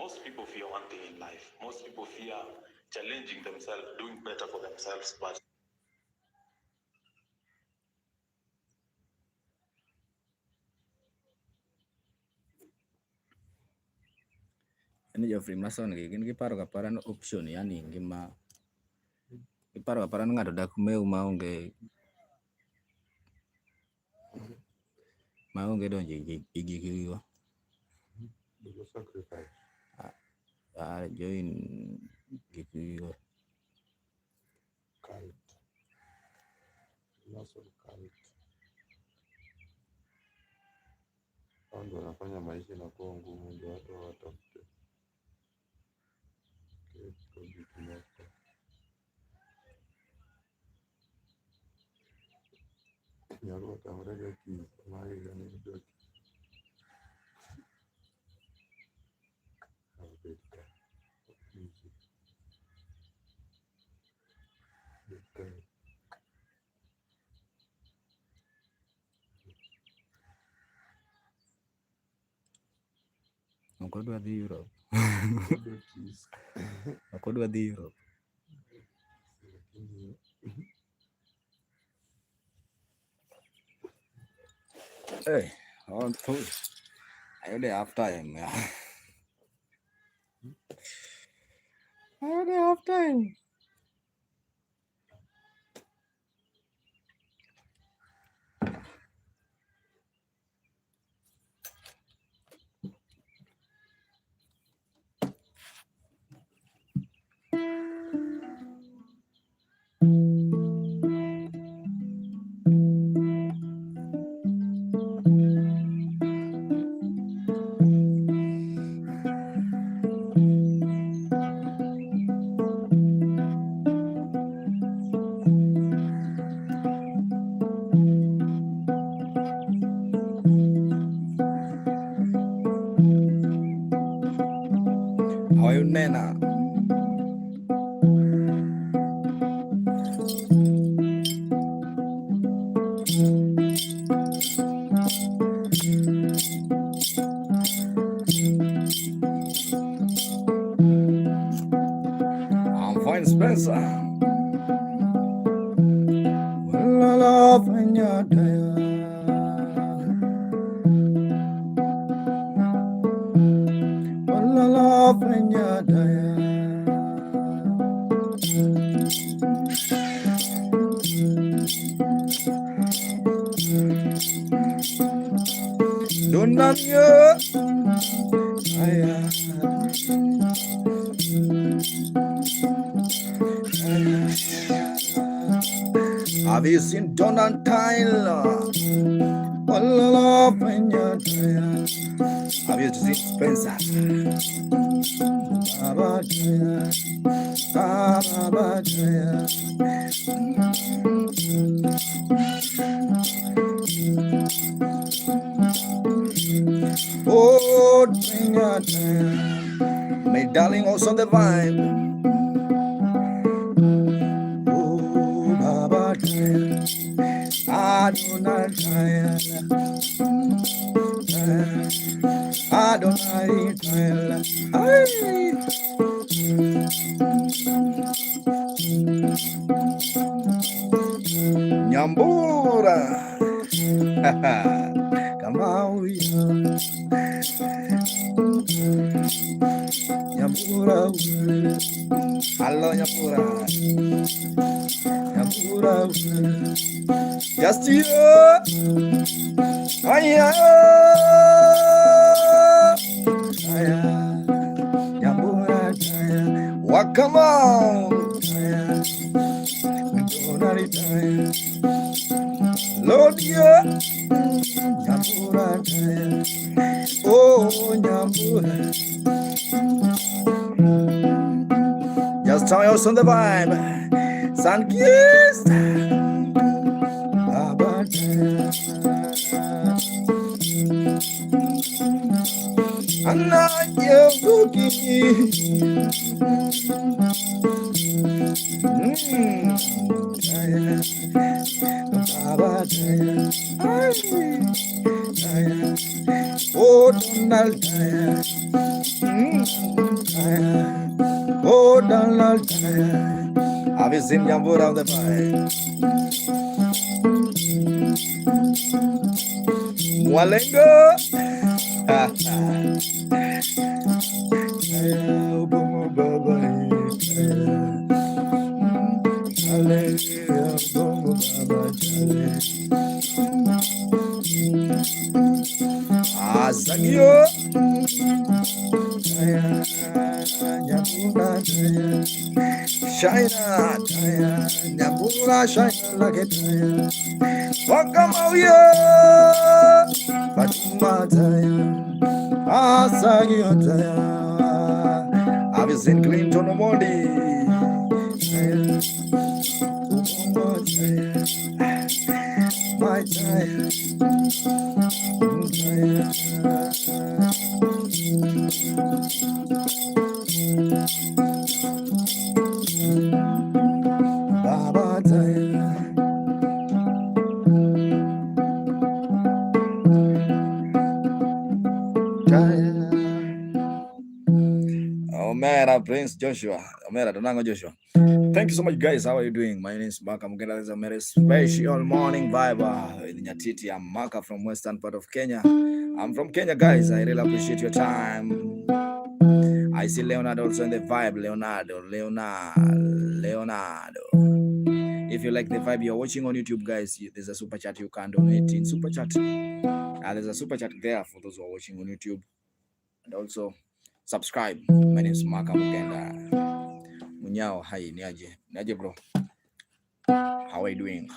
most people fear one thing in life. Most people fear challenging themselves, doing better for themselves, but ini Geoffrey Mason gini kiparo kaparan option yani ngima kiparo kaparan ngado dak meu maonge donje igigiwa sacrifice join gigiwa cult muscle cult ndio wanafanya maisha na kuwa ngumu, ndio watu watafute nyarua tamrega ki mai gani ndio Kodwa dhi Europe. Kodwa dhi Europe. Hey, on food. I only have time. I only have time. Hoy nena. I'm fine, Spencer. Well, I love when you're there. Well, I love when you're there. Don't love you. Have you seen Donatile? All love when you're there. Have you seen Spencer? Oh, when you're there. My darling, also the vibe. I don't Nyambura. Kamau Nyambura. Halo Nyambura. Nyambura. Just you. Aya. Nyambura. Wakama. Lord, yeah. Nyambura. Oh, Nyambura. Just tell us on the vibe. Sun kissed. I'm not your cookie. tire. Oh, Donald tire. Tire. Oh, Donald tire. Have you seen Nyambura on the fire? Mwalengo. Azagio Shina Nyambura shine like a tire. Wakamauye Fatima tire. Azagio tire. Have you seen Clinton Omondi? My tire. Baba tire. Omera Prince Joshua. Omera Donango Joshua. Thank you so much, guys. How are you doing? My name is Maka Mugenda. This is a very special morning vibe in Nyatiti. I'm Maka from western part of Kenya. I'm from Kenya, guys. I really appreciate your time. I see Leonardo also in the vibe. Leonardo. If you like the vibe you're watching on YouTube, guys, there's a super chat you can donate in super chat. There's a super chat there for those who are watching on YouTube. And also subscribe. My name is Maka Mugenda. Munyao, hi, niaje bro. How are you doing?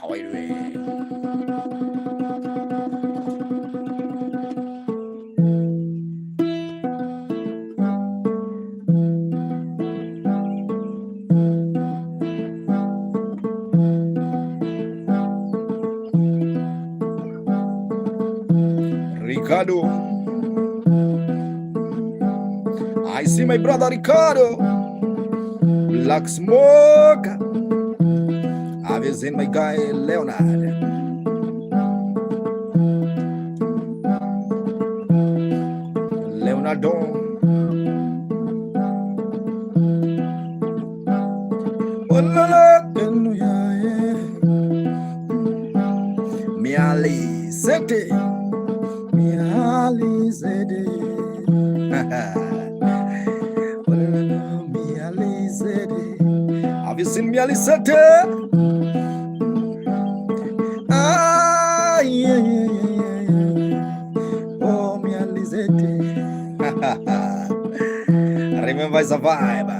Ricardo. I see my brother Ricardo. Black smoke. Have you seen my guy Leonard? Leonardo. Miali Sete. Miali Sete. Have you seen Miali Sete? Oh, Miali Sete. Remember the vibe.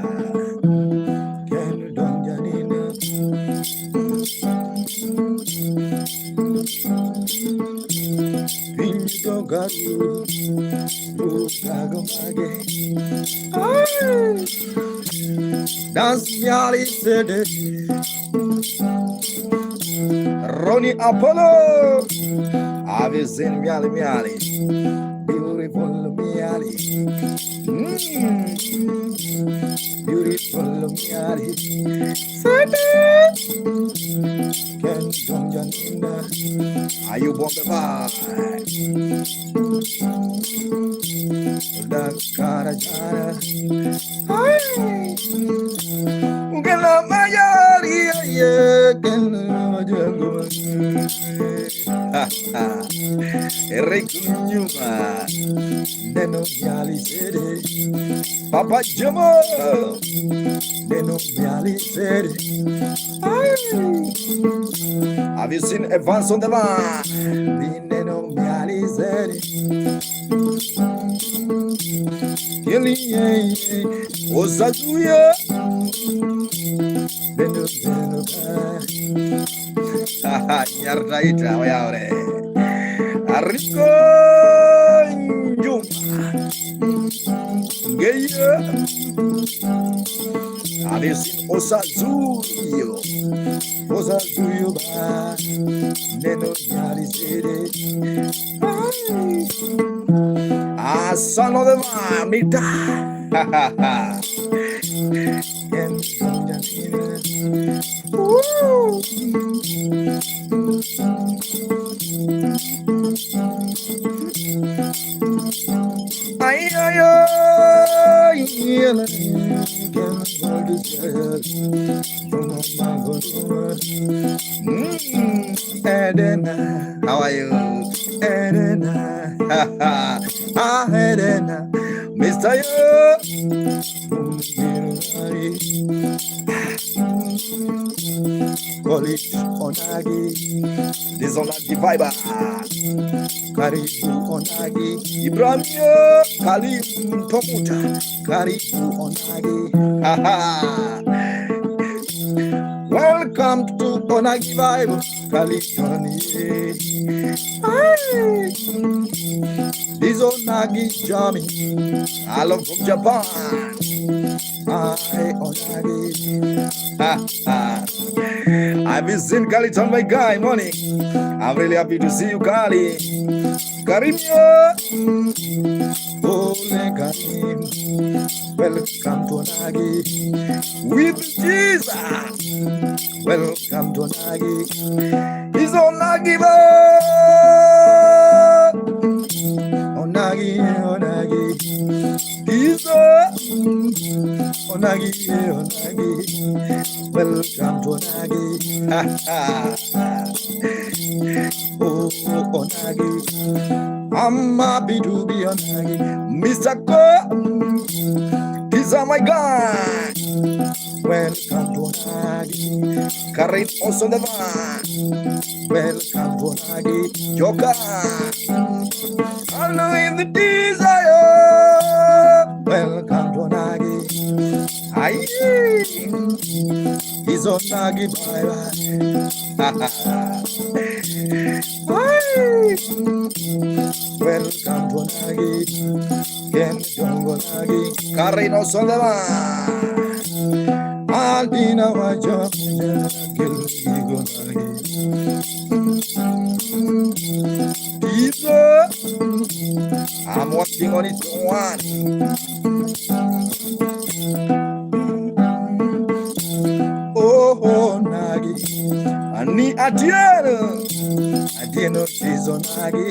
Dance Miali Sete. Ronnie Apollo. Have you seen Miali? Beautiful Miali. Beautiful Miali. Are you born the vibe? The Carajara. Neno Miali Sete. Papa Jamo. Neno Miali Sete. Have you seen Evans on the line? Neno Miali Sete. Osazuya. Nyardaita wayaure. Arriko Njuma. Geya. Have you seen Osazuyo? Osazuyo ba. Neno Miali Sete. Son of the mamita. Edena, how are you? Edena, Edena, Mr. Call it Onagi, this Onagi Viber. Karibu Onagi, Ibrahim, Kalim Tomuta, Karibu Onagi, welcome to Onagi Vibe, Kalitoni. This Onagi Jami, I love from Japan. I Onagi. I've been seeing Kaliton, my guy, morning. I'm really happy to see you, Kali. Karimia, Ole Karim, welcome to Onagi with Jesus. Welcome to Onagi. He's Onagi, Onagi, Onagi. He's Onagi, Onagi. Welcome to Onagi. Oh, Onagi. I'm happy to be Onagi. Mr. Ko, these are my guys. Welcome to Onagi. Karin also the van. Welcome to Onagi. Joker. I'm in the desire. Welcome to Onagi. Aye. He's Onagi bye. Welcome to Onagi. Ken Dongo Onagi. Karin also the van. Aldina wajo I'm working on it one. Oh Nagi, Ani Adieno she's Onagi.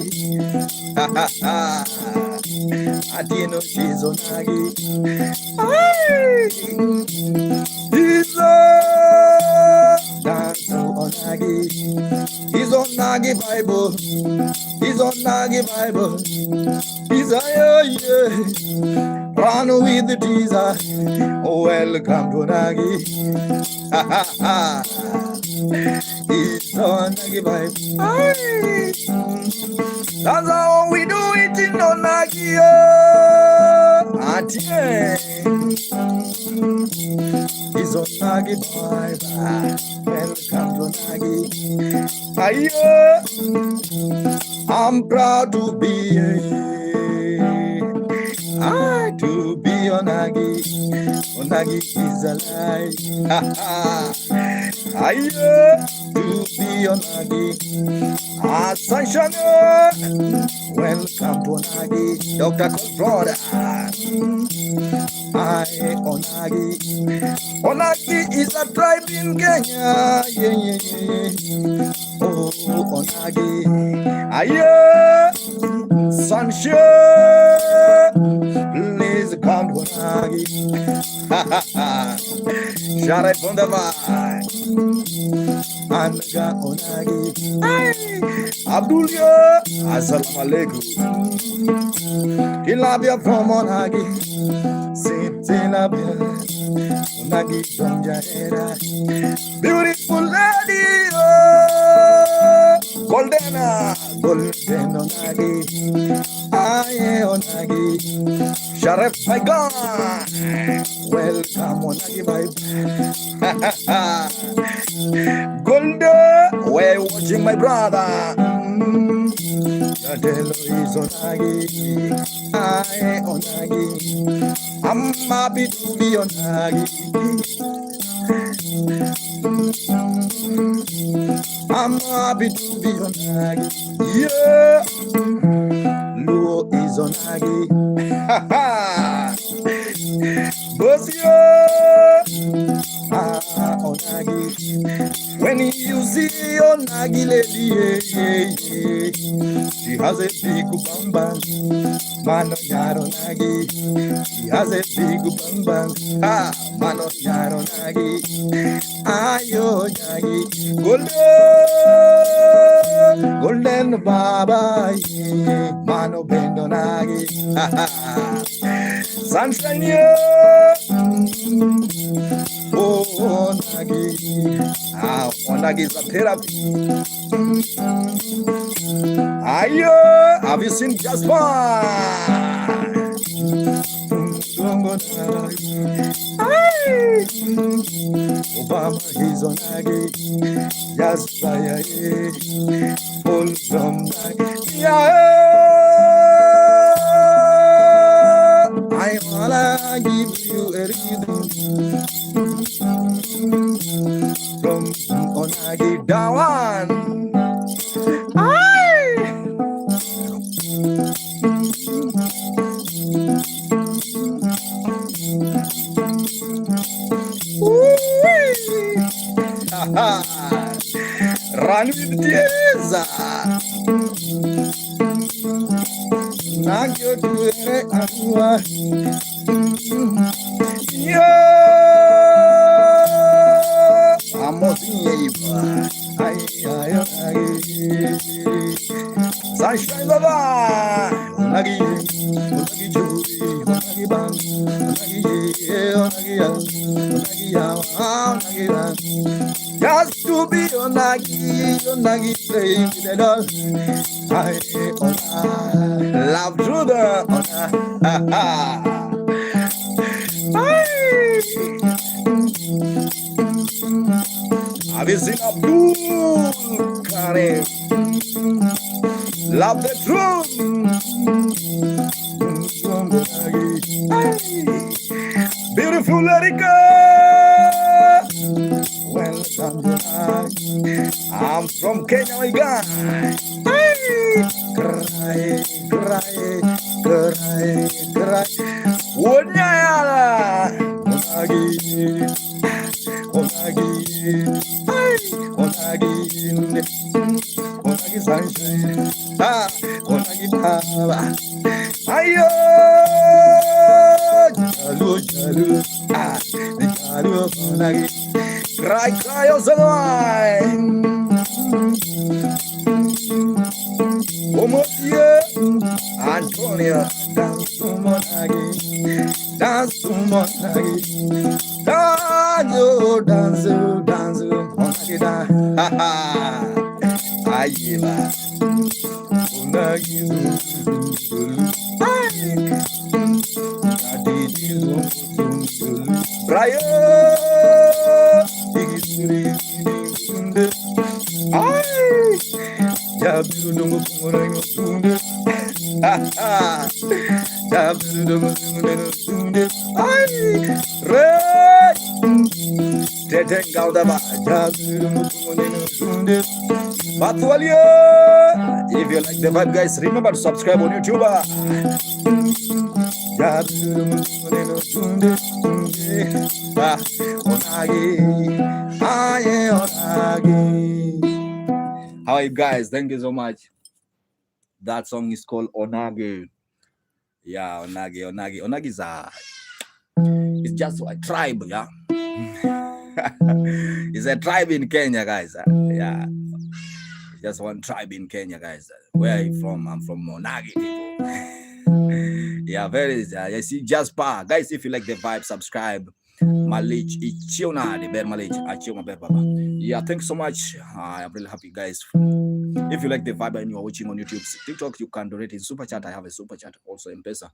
Adieno she's Onagi. He's dance to Onagi. He's Onagi Bible. He's Onagi Bible. He's yeah. Run with the teaser. Welcome to Onagi. He's Onagi Bible. That's how we do it in Onagi. He's Onagi Bible. Welcome to Onagi. I'm proud to be Onagi. Onagi is alive. To be Onagi. Sunshine. Welcome to Onagi. Dr. Brother. Onagi. Onagi is a tribe in Kenya. Yeah. Oh, Onagi. Sunshine. Please come to Onagi. Share from the vine. Anga Onagi. Abdullah. Assalamu alaikum. Tilabia from Onagi. Tilabia. Onagi from Jahera. Beautiful lady. Golden Onagi. Onagi. Sharif, my God. Welcome Onagi vibe. Golden, where you watching my brother? Tell is Onagi. Onagi. I'm happy to be Onagi. I'm happy to be Onagi. Yeah. Luo is Onagi. Bosio. Onagi. When you see Onagi lady, she has a big bang bang. Mano nyaro nagi, she has a big bang bang. Ah, mano nyaro nagi, ayo nagi, golden, golden baba, mano bendo nagi, sunshine yo, oh nagi, ah, nagi is a therapy. Ayo, have you seen Jasper? Obama is on Aggie, Jasper, full from yeah. I wanna give you a rhythm from Onagi down. Run with Teresa. Nagyo tuere anwa. Yo. Amosinha. Ai ai ai. Sunshine baba. Nagi. Nagi juri. Nagi bang. Nagi ye. Nagi ya. Nagi ya. Nagi bang. Just to be Onagi playing with the doll. I love to the Have you seen Abdul Karim? Love the truth. Beautiful Erika. Welcome back. I'm from Kenya, my guy. Cry, cry, cry, cry. Wonyala. Onagi, Onagi, Onagi, Onagi sunshine. Ah, Onagi baba. Ayo, jalu, jalu. Ah, jalu, Onagi. Cry, cry, Osalai. Omotie, Antonio, dance to Monagi, dance to Monagi, dance, dance, Monagi, ha ha, Ayeba, Monagi, Brian, Jabiru dungu kungorengo tunde, Jabiru dungu kungorengo tunde, Red, Teteng Gaudaba, Jabiru dungu kungorengo tunde, Batualia. If you like the vibe, guys, remember to subscribe on YouTube. Jabiru dungu kungorengo tunde, Onagi, aye Onagi. How are you guys? Thank you so much. That song is called Onagi. Yeah, Onagi, Onagi. Onagi is it's just a tribe, yeah. It's a tribe in Kenya, guys. Yeah. It's just one tribe in Kenya, guys. Where are you from? I'm from Onagi, people. Yeah, very I see Jasper. Guys, if you like the vibe, subscribe. Malich Ichiona, the bear Malich, Achioma Bear Baba. Yeah, thanks so much. I'm really happy, guys. If you like the vibe and you are watching on YouTube, TikTok, you can donate in super chat. I have a super chat also in Pesa.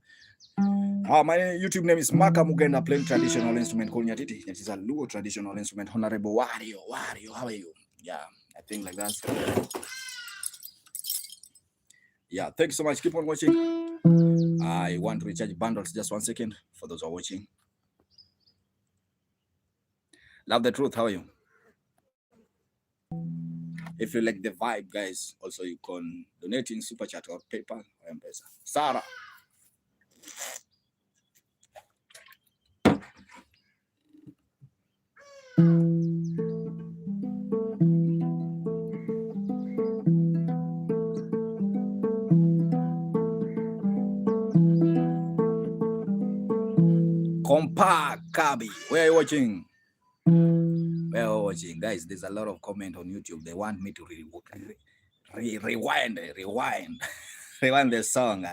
My YouTube name is Maka Mugenda, playing traditional instrument called nyatiti. It is a Luo traditional instrument. Honorable Wario, how are you? Yeah, I think like that. Yeah, thanks so much. Keep on watching. I want to recharge bundles. Just 1 second for those who are watching. Love the truth. How are you? If you like the vibe, guys, also you can donate in super chat or PayPal or M-Pesa. Sarah. Kompa Kabi, where are you watching? Where are you watching? Guys, there's a lot of comment on YouTube. They want me to rewind rewind the song.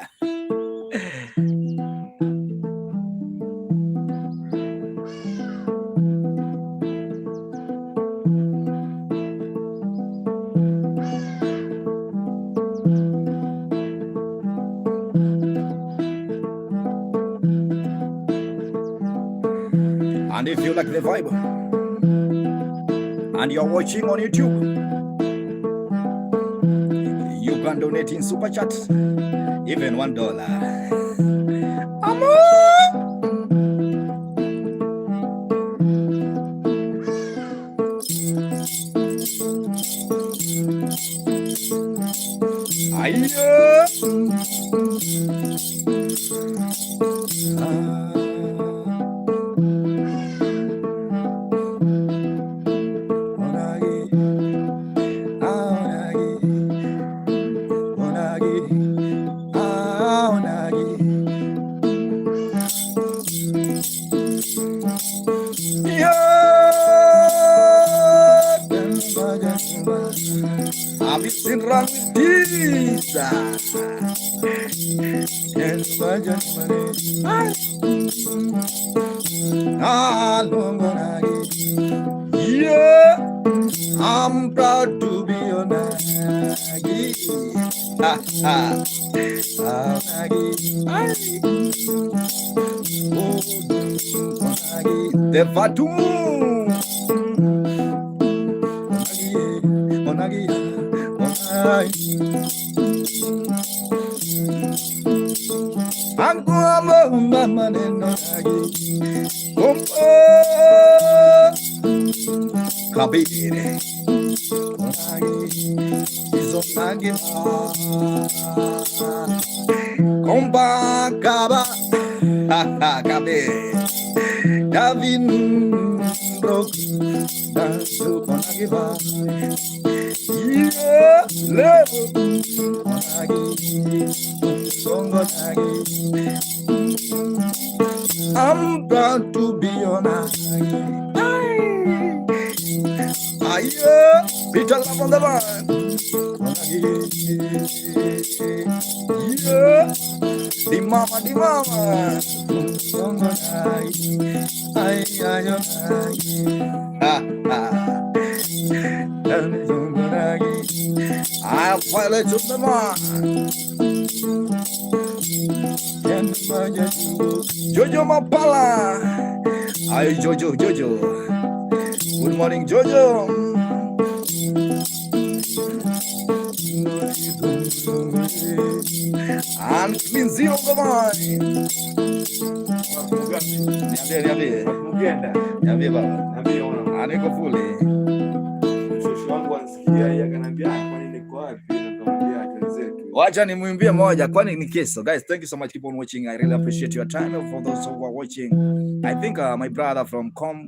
And if you like the vibe and you're watching on YouTube, you can donate in Super Chat, even $1. Have you seen wrong with this? Yeah, I'm proud to be on Nagi. The Fatu. Aku mama nenagi, kompa kabire, izonagi kompa kaba, kabire, Davin rock, dansu konagi ba. Yeah, love I'm proud to be on Peter Love on the line. Yeah, the mama. I'll pilot to the man. Jojo Mapala. Hi, Jojo. Good morning, Jojo. And Clean Zero the line. Niambie baba. Aniko fully. Wacha nimwimbie moja kwani ni keso. Guys, thank you so much. Keep on watching. I really appreciate your time. For those who are watching, I think my brother from Kompa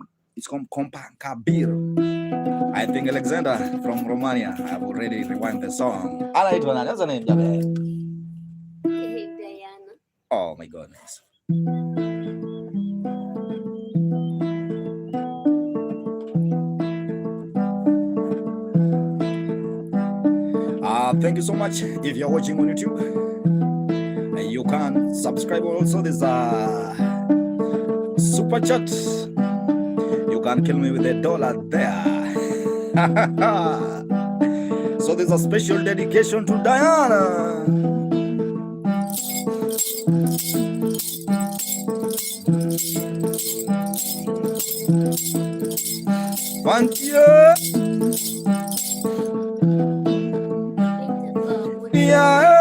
Kabir. I think Alexander from Romania. I've already rewind the song. Anaitwa nani? What's the name, Jabe? Diana. Oh my goodness. Thank you so much. If you're watching on YouTube, you can subscribe also. There's a super chat. You can kill me with $1 there. So there's a special dedication to Diana. Thank you. Yeah.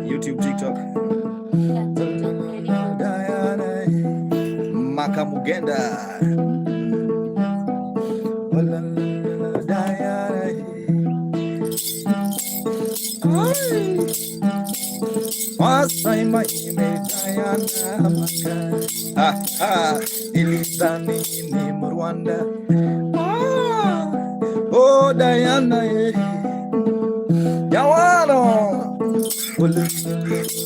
YouTube, TikTok. Makamugenda. First time I met Diana Maka. Nilidhani ni Mrwanda. Oh Diana, Yawano.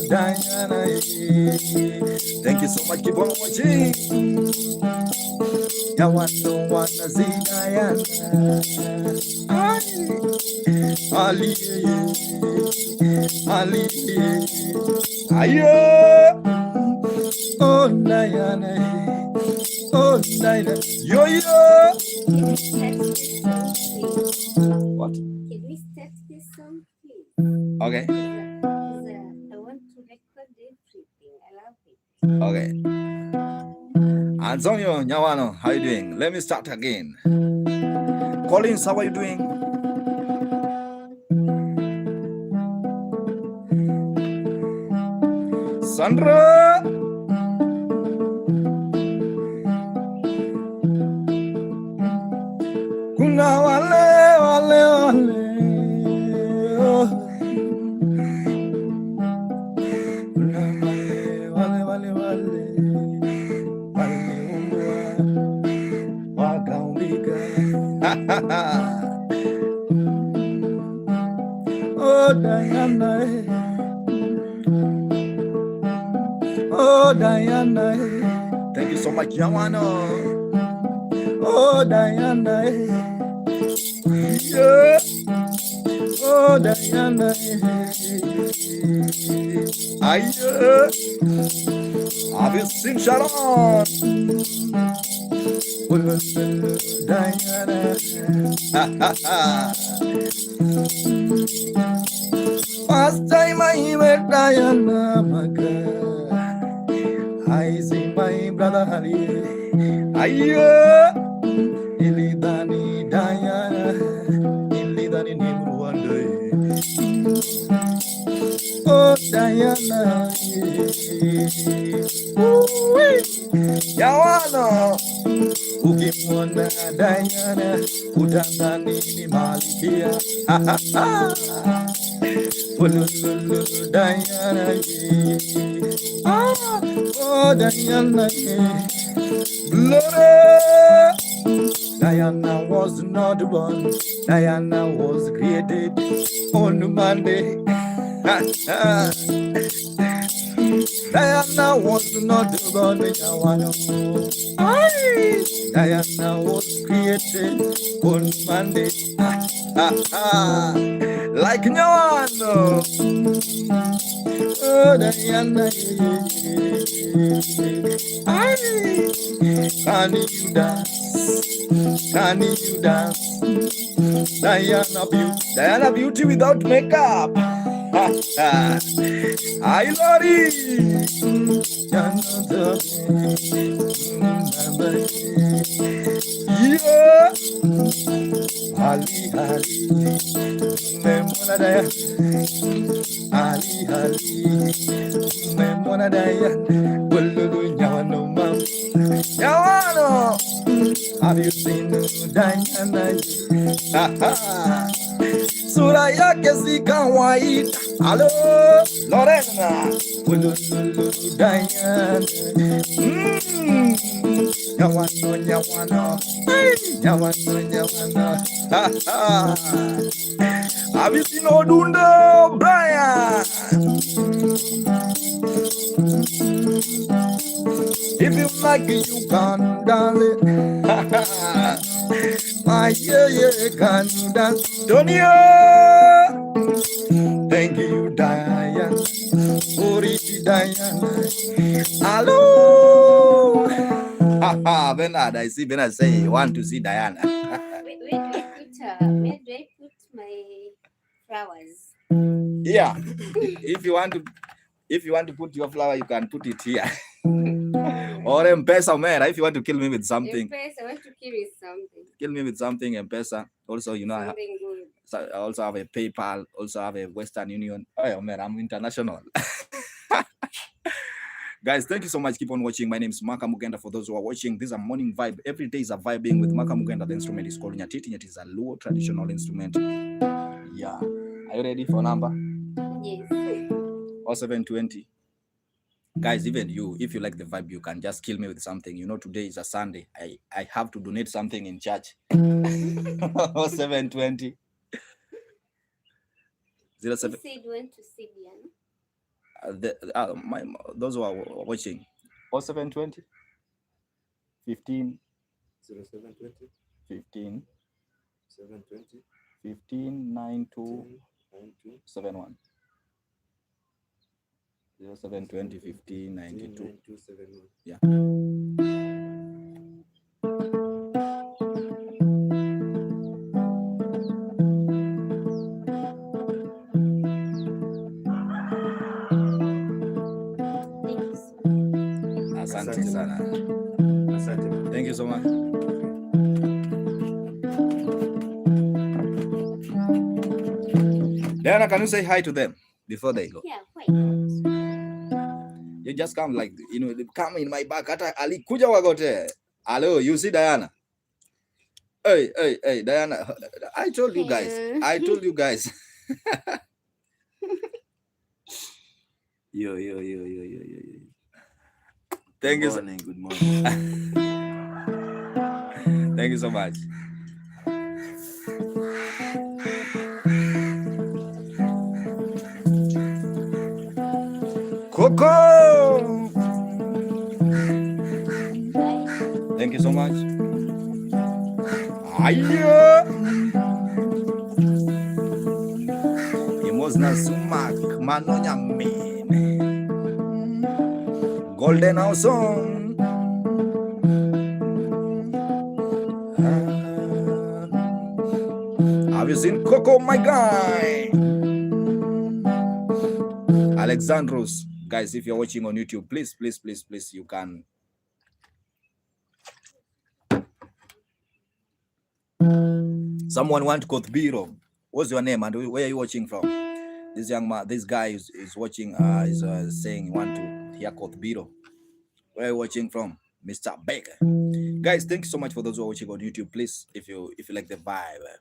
Diana, thank you so much. Keep on watching. Yawano wanna see Diana. Ali, Ali, ayo. Oh Diana, oh Diana, yo yo. What? Can we start this song, please? Okay. I want to record everything. I love it. Okay. Antonio Nyawano, how you doing? Let me start again. Collins, how are you doing? Sandra. Kuna wale. Oh Diana, oh Diana, thank you so much, Yawano. Oh Diana, yeah. Oh Diana, ayo. Have you seen Sharon? Diana. First time I met Diana Maka, I see my brother Hari. Ayo, Ilidani Diana, Ilidani Nimruande. Oh Diana, Yawano. Ukimwona Diana utadhani ni malkia. Ululu Diana, oh Diana, glory. Diana was not born. Diana was created on Monday. Diana was not born. Diana was created on Monday. Like no one. Oh Diana, can you dance? Can you dance? Diana beauty without makeup. I love it. Yeah. Ali, memona daya. Ali, memona daya. Bululu nyawano mam. Nyawano. Have you seen Diana? Sura yake si kawaida. Hello, Lorena. Bululu Diana. Nyawano, nyawano. Nyawano. Have you seen Odunda, Brian? If you like it, you can dance it. My yeah, can you dance? Tonya. Thank you, Diane. Oriti Diane. Hello. Bernard, I see Bernard say you want to see Diana. Where do I put my flowers? Yeah. If you want to put your flower, you can put it here. Or M-Pesa, Omera, if you want to kill me with something. M-Pesa, I want to kill with something. Kill me with something, M-Pesa. Also, you know, I also have a PayPal, also have a Western Union. Oh, Omera, I'm international. Guys, thank you so much. Keep on watching. My name is Maka Mugenda. For those who are watching, this is a morning vibe. Every day is a vibing with Maka Mugenda. The instrument is called nyatiti. It is a Luo traditional instrument. Yeah. Are you ready for number? Yes. or 720. Guys, even you, if you like the vibe, you can just kill me with something. You know, today is a Sunday. I have to donate something in church. Or 720. 07. He said went to Sibian. Those who are watching. Or 720. 15. 0720 15. 720 15 92 92 71. 0720 15 92. 9271. Yeah. Asante sana. Asante. Thank you so much. Diana, can you say hi to them before they go? Yeah, why not? You just come like, you know, they come in my back. Hata alikuja wagote. Hello, you see Diana? Hey, Diana. I told you guys. Yo. Thank you. Good morning. Thank you so much. Coco. Thank you so much. Aya. Imosna sumak manonya mine. Golden House song. Have you seen Coco, my guy? Alexandros, guys, if you're watching on YouTube, please, you can. Someone want Kothbiro. What's your name and where are you watching from? This young man, this guy is watching, is saying want to hear Kothbiro. Where are you watching from? Mr. Baker. Guys, thank you so much for those who are watching on YouTube. Please, if you like the vibe,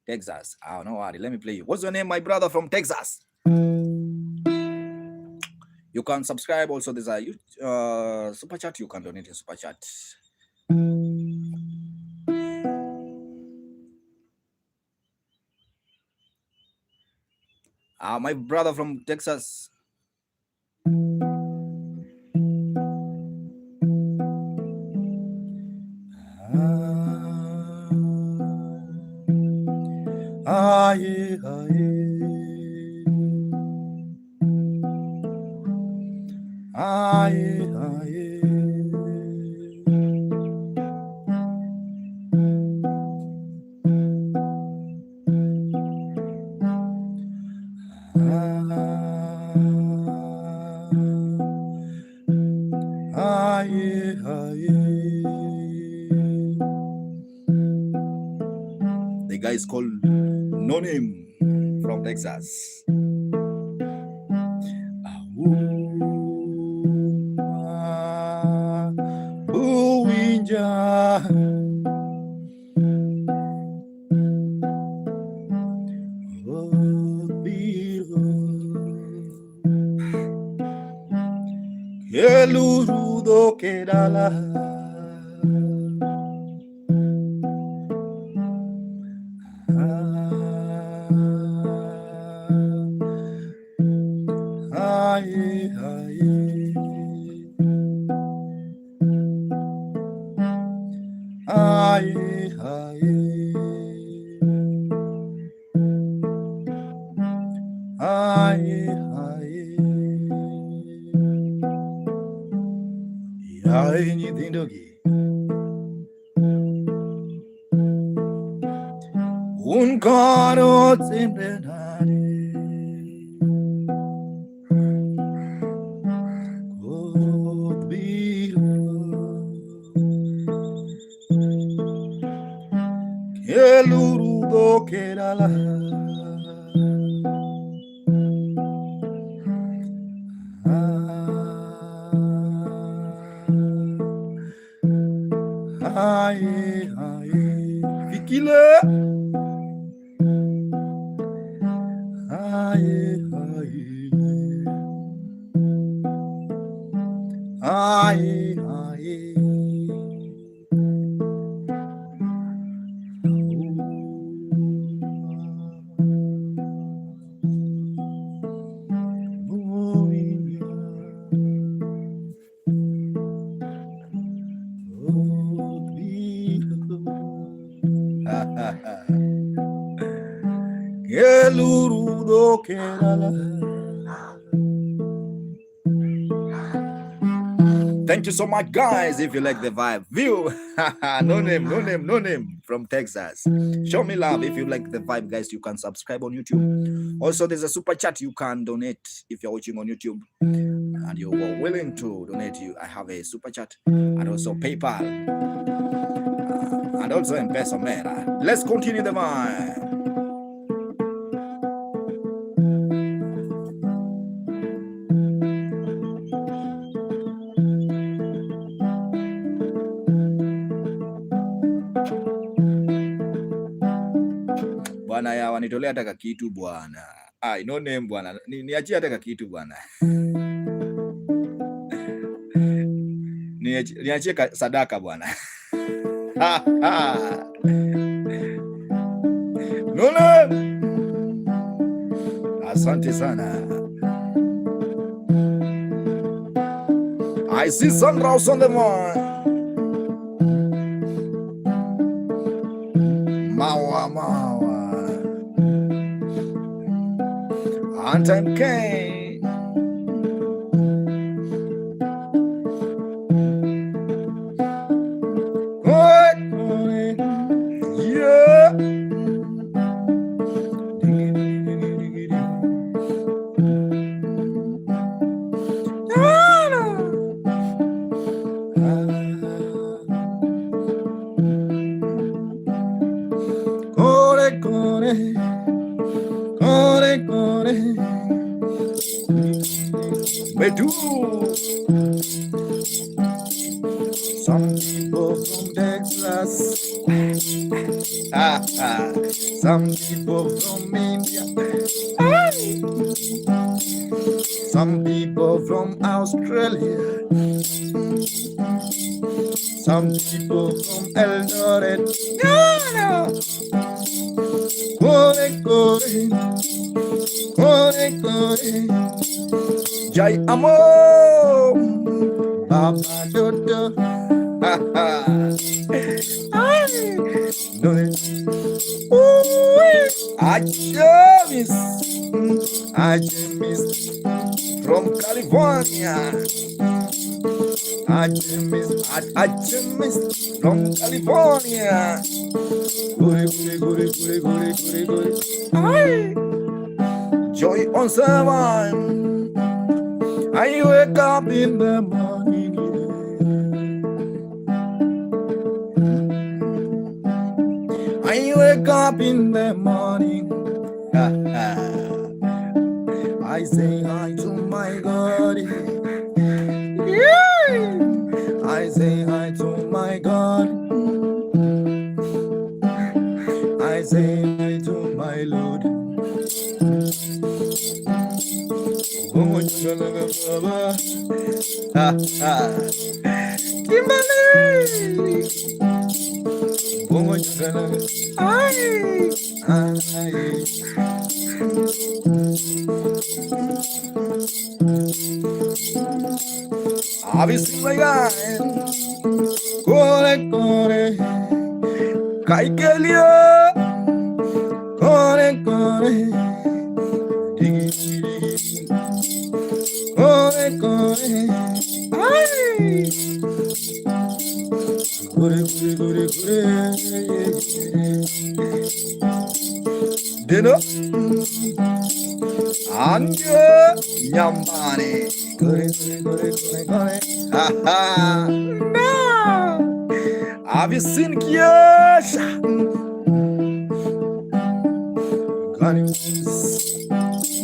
Texas. Oh, no worry. Let me play you. What's your name, my brother from Texas? You can subscribe. Also, there's a super chat. You can donate a super chat. My brother from Texas. Aye. The guy is called No Name from Texas. Elurudo quedala. Un coro sempre que lurudo que era la Fikile Aye, aye. Gelurudo kerala. Thank you so much, guys. If you like the vibe, view. No name from Texas. Show me love if you like the vibe, guys. You can subscribe on YouTube. Also, there's a super chat you can donate if you're watching on YouTube and you are willing to donate. I have a super chat and also PayPal and also M-Pesa, man. Let's continue the vibe. Bwana ya wanitolea hata kitu bwana. No name bwana. Niachie hata kitu bwana. Niachie sadaka bwana. No name. Asante sana. I see sunrise on the moon. Mawa. On time came. What? Yeah. Do some people from Texas, some people from India, some people from Australia, some people from Eldoret. Jai Amo Baba Dodo. Ajamis from California. Ajamis from California. Guri. Joy on seven. I wake up in the morning. I wake up in the morning. I say hi to my God. I say hi to my God. I say hi to my Lord. Core, Kaikelia, core. Dinner Anja Nyambani. No. Have you seen Kiosha?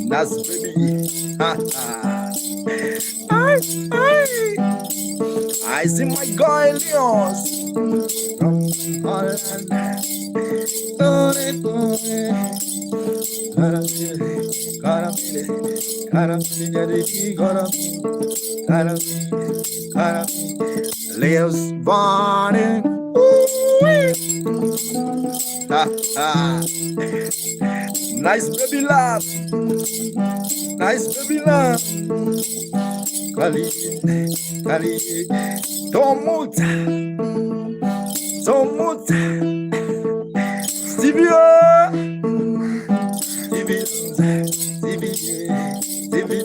Nas baby. I see my guy Leos from Holland. Lives burning. Nice baby love. Nice baby love. Kali, Kali, Tomuta, Tomuta, Stevie, Stevie, Stevie, Stevie,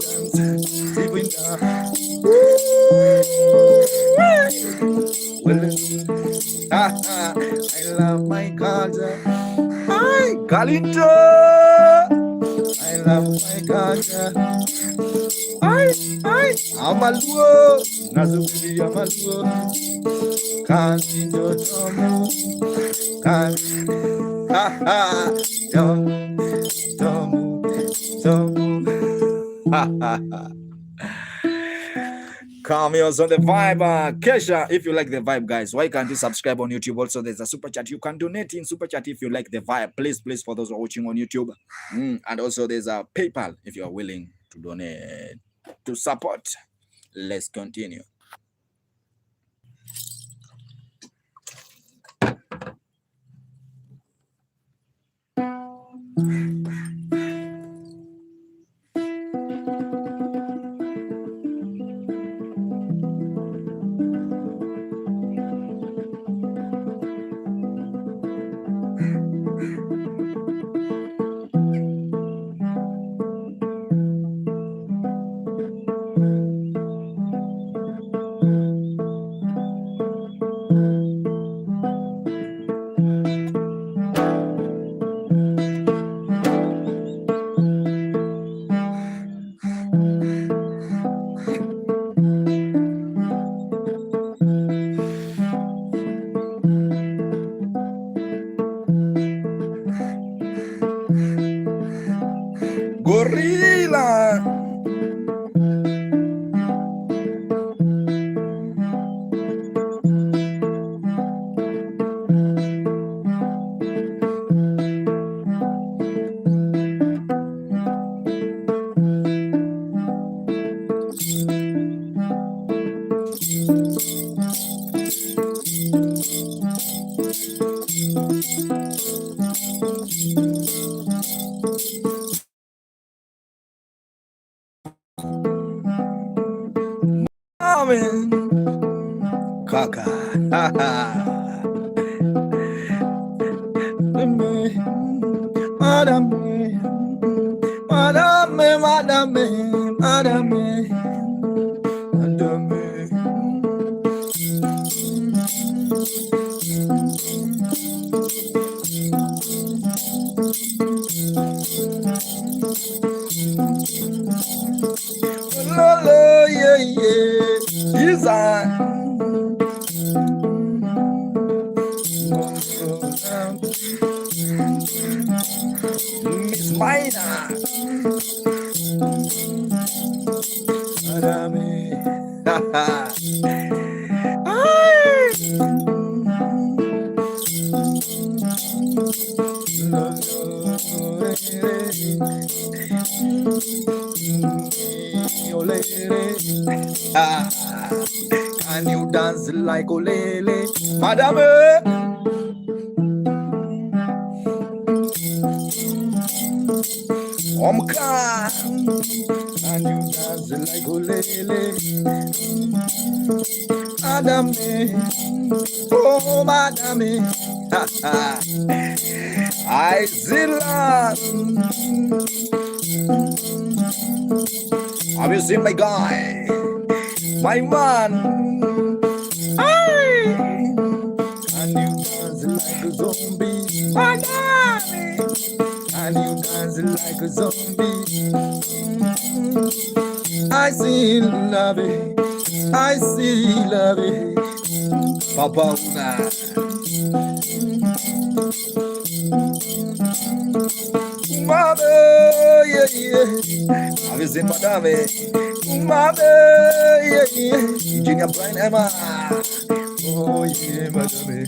Stevie, I love my culture. I Galinda. I love my culture. Amaluo, Nazubili Amaluo, Kanto Tomu, Tomu. Cameos on the vibe. Kesha, if you like the vibe, guys, why can't you subscribe on YouTube? Also, there's a super chat. You can donate in super chat if you like the vibe. Please, for those who are watching on YouTube. And also, there's a PayPal if you are willing to donate to support. Let's continue. Gorilla. Kaka. Miss Mina. Can you dance like Olele, Madame? Omka, and you dance like Olele, Madame, oh Madame, I Zilla. Have you seen my guy, my man? Aye. And you dance like a zombie, Madame. And you dance like a zombie. I see love it, I see love it, Papa Una. Mama, yeah, yeah. Have you seen Madame? Mama, yeah, yeah. Junior Brian Emma. Oh, yeah, Madame.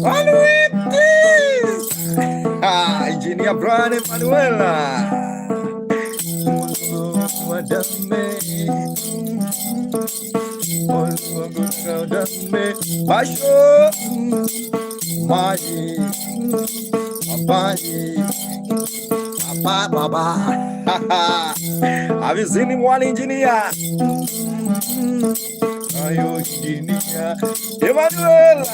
What with this? Engineer Brian Emanuela. Madame. Basho. Maji. Baba. Have you seen him, one engineer? Ayo engineer Emanuela.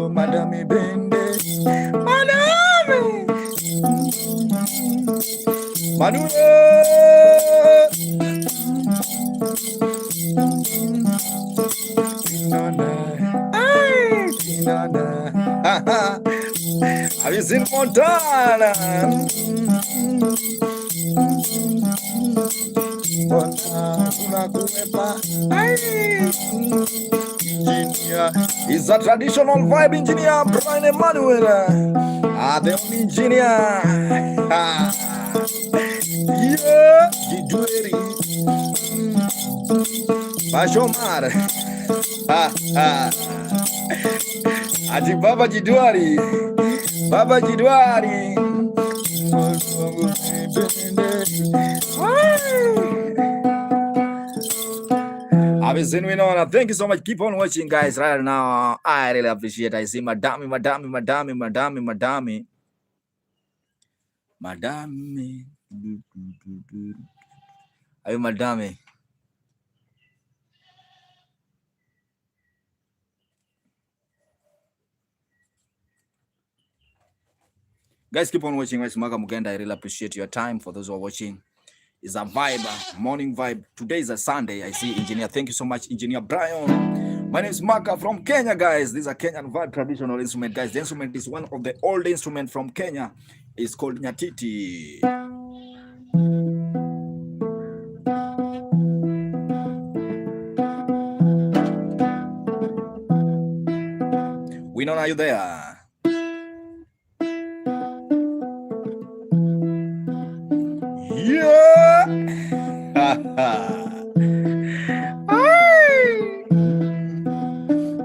Madame Bende. Madame. Manuel. Have you seen Montana? Engineer is a traditional vibe engineer, Brian Emanuel. The only engineer. Yeah, Jidweri. Bashomar. Ati Baba Jidwari. Baba Jidwari. Thank you so much. Keep on watching, guys. Right now, I really appreciate it. I see Madame. Ayo Madame. Guys, keep on watching. I really appreciate your time. For those who are watching, it's a vibe, morning vibe. Today is a Sunday. I see engineer. Thank you so much, Engineer Brian. My name is Maka from Kenya, guys. This is a Kenyan vibe traditional instrument, guys. The instrument is one of the old instruments from Kenya. It's called nyatiti. We know, are you there? Yeah.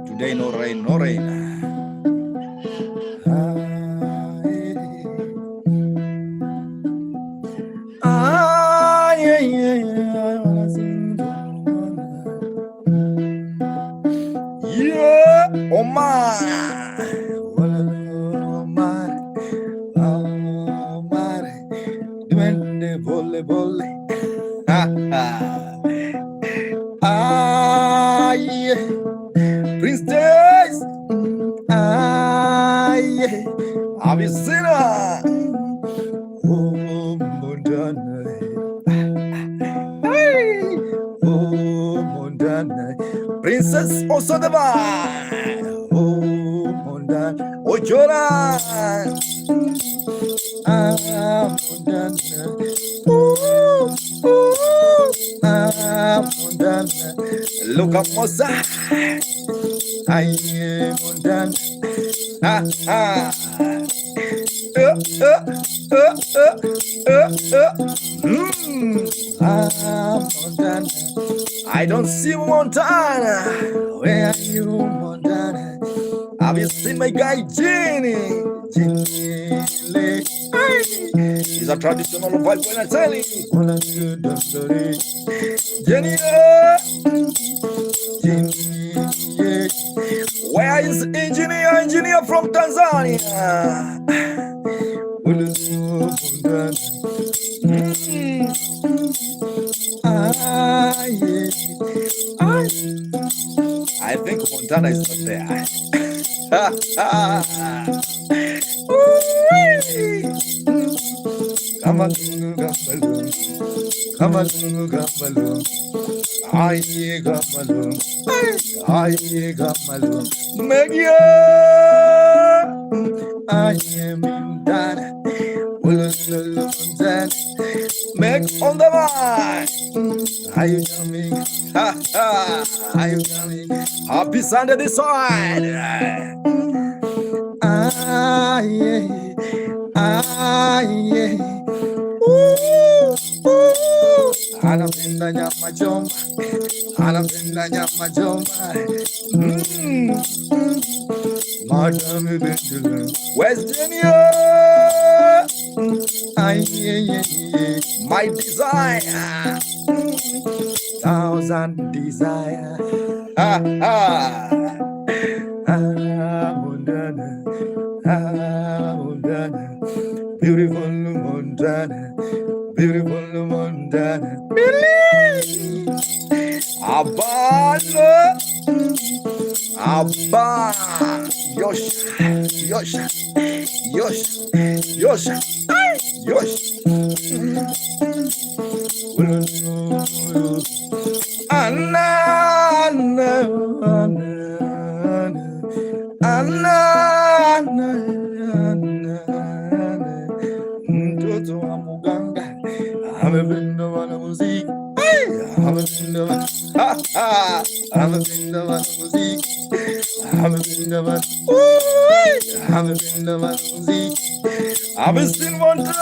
Today no rain, no rain. Yeah, Omar. Bolle bolle. Yeah. Princess. Yeah. Have you seen her? Oh, Mondana. Oh, Mondana. Princess Osodaba. Oh, Mondana. Ojora. Mondana. Mondana. Look up, Mosa. I am Mondana. Montana. I don't see Montana. Where are you, Montana? Have you seen my guy Jenny? He's a traditional vibe when I tell you. Jenny, where is engineer from Tanzania? I think Montana is not there. Come on, Gamalu. Aye, Gamalu. Megia, I am in that. Meg on the line. Are you coming? Are you coming? Happy Sunday this side. Yeah. Anapenda nyama choma. Madam West Virginia, my desire, thousand desire. Montana, Montana, beautiful Montana, beautiful Montana. Abba, Abba, Yosh, Yosh, Yosh, Yosh, Yosh. Anna, Anna, Anna, mtoto wa muganga amependa muziki, amependa muziki, amependa muziki. I've seen Montana,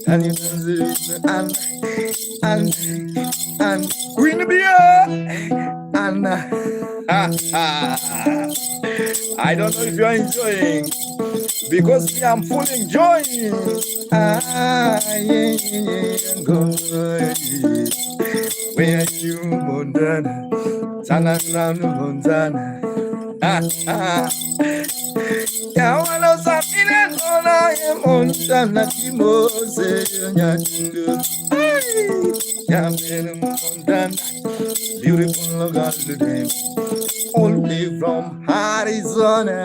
and you can see and Queen Beer, and I don't know if you are enjoying, because me, I'm full enjoying. Where are you, Montana? Turn around, Montana. Yawana sapine nona ye Montana timose nyatindu. Yamene Montana, beautiful girl, all the way from Arizona.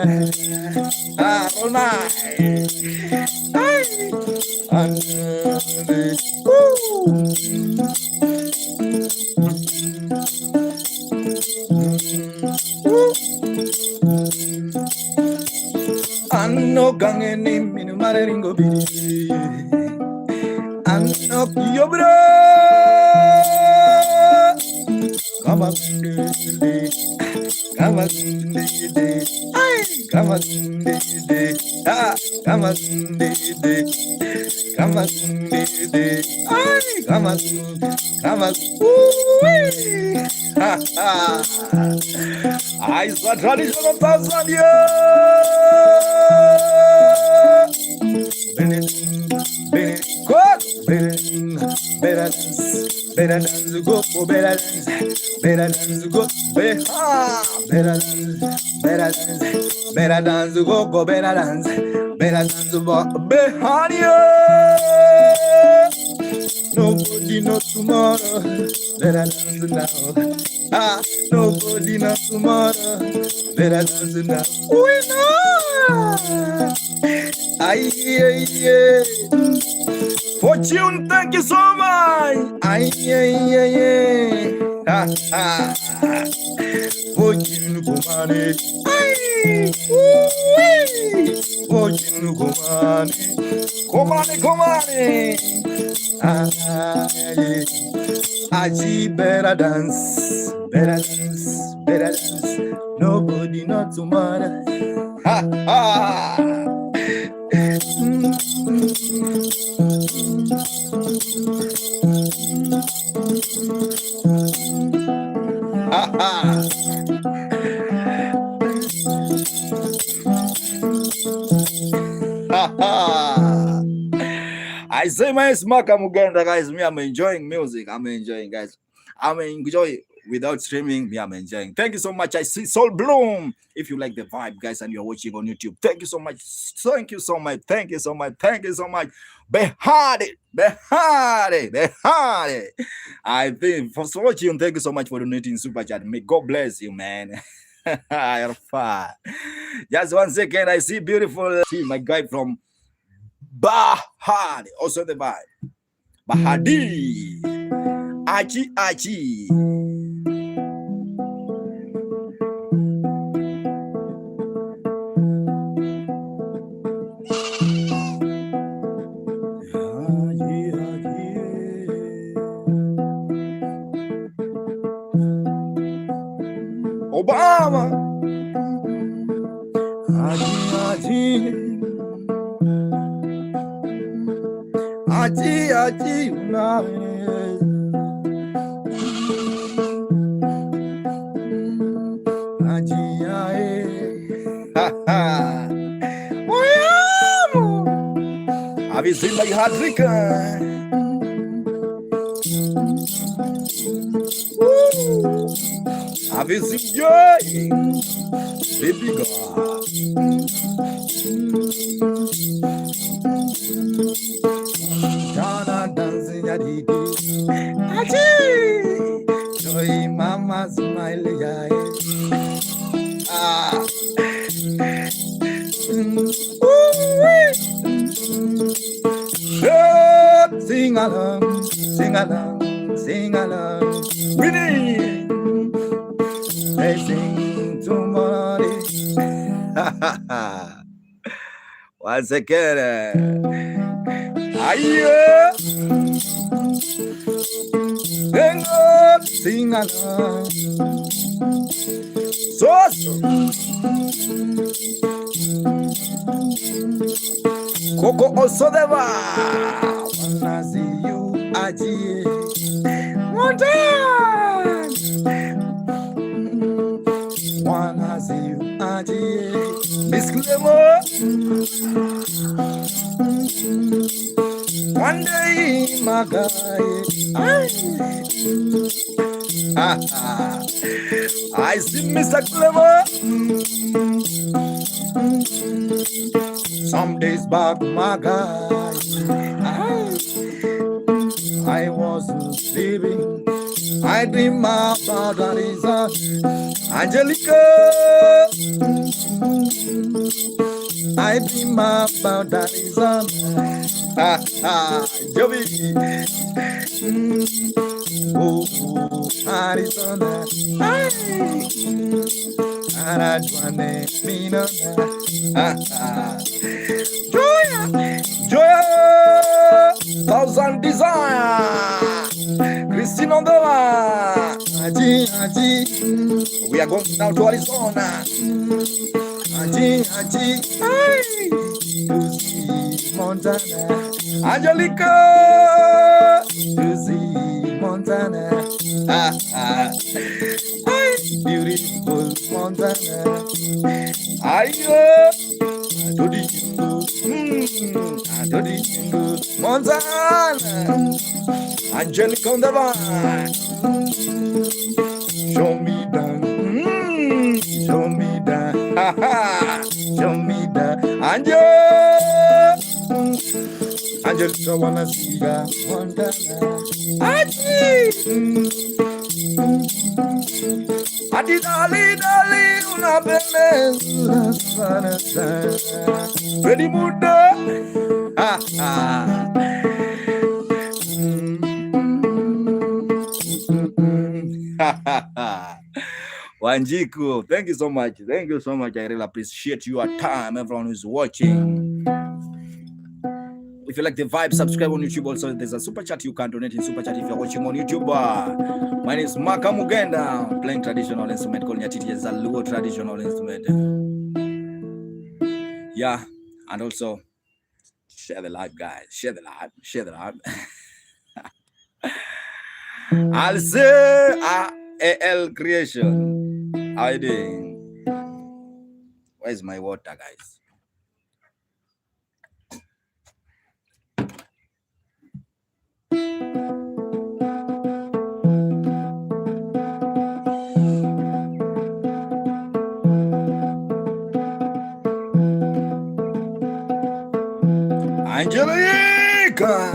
All night. Anno gangeni minu mareringo biri. Anno yobra. Kamagundede, kamagundede, kamagundede, kamagundede, kamagundede, It's the tradition of Tanzania. Better dance, go, better dance, go, better dance, go, better dance, nobody knows tomorrow, better dance now. Nobody knows tomorrow, better dance now. We know. Aye. Fortune, thank you so much. Aye. Fortune, kumane. Aye. Fortune, kumane. Aye. Aji, better dance. Nobody not tomorrow. I say my smack Muganda, guys. Me, I'm enjoying music. I'm enjoying, guys. I'm enjoying without streaming. Me, I'm enjoying. Thank you so much. I see Soul Bloom. If you like the vibe, guys, and you're watching on YouTube, thank you so much. Thank you so much. Thank you so much. Thank you so much. Behad it. I think for watching, thank you so much for donating super chat. May God bless you, man. You're fine. Just 1 second. I see beautiful. See my guy from Bahad. Also the vibe. Bahadi. Achi. Obama. Aji, Have you seen my heart tricker? Have you seen joy? Baby girl. Jana dancing at the joy mama smile ah. Sing along, sing along, sing along. Winnie, they sing tomorrow. Once again, aye, sing along. So. Coco also the wanna see you Aji Mountain. Wanna see you Aji Miss Clemo. One day my guy I see Mr. Clever. Some days back, my guy, I was sleeping. I dream about that is Angelica. I dream about that is Joby. Oh, Arizona. Aradwane Mina. Joya, thousand desire. Christine on the Aji. We are going now to Arizona. Aji, to see Montana. Angelica, to see Montana. Beautiful Montana. Montana, Angelica on the vine. Show me down, show me down, show me down, Angelica wanna see ya, Montana. Adi dali, una bellezza sana sana. Ready Buddha. Wanjiku, thank you so much. Thank you so much. I really appreciate your time, everyone who's watching. If you like the vibe, subscribe on YouTube. Also, there's a super chat you can donate in super chat if you're watching on YouTube. My name is Maka Mugenda, playing traditional instrument called nyatiti. It's a Luo traditional instrument. Yeah, and also share the live, guys. Share the live. I'll say AL creation. How you doing? Where's my water, guys? Angelica,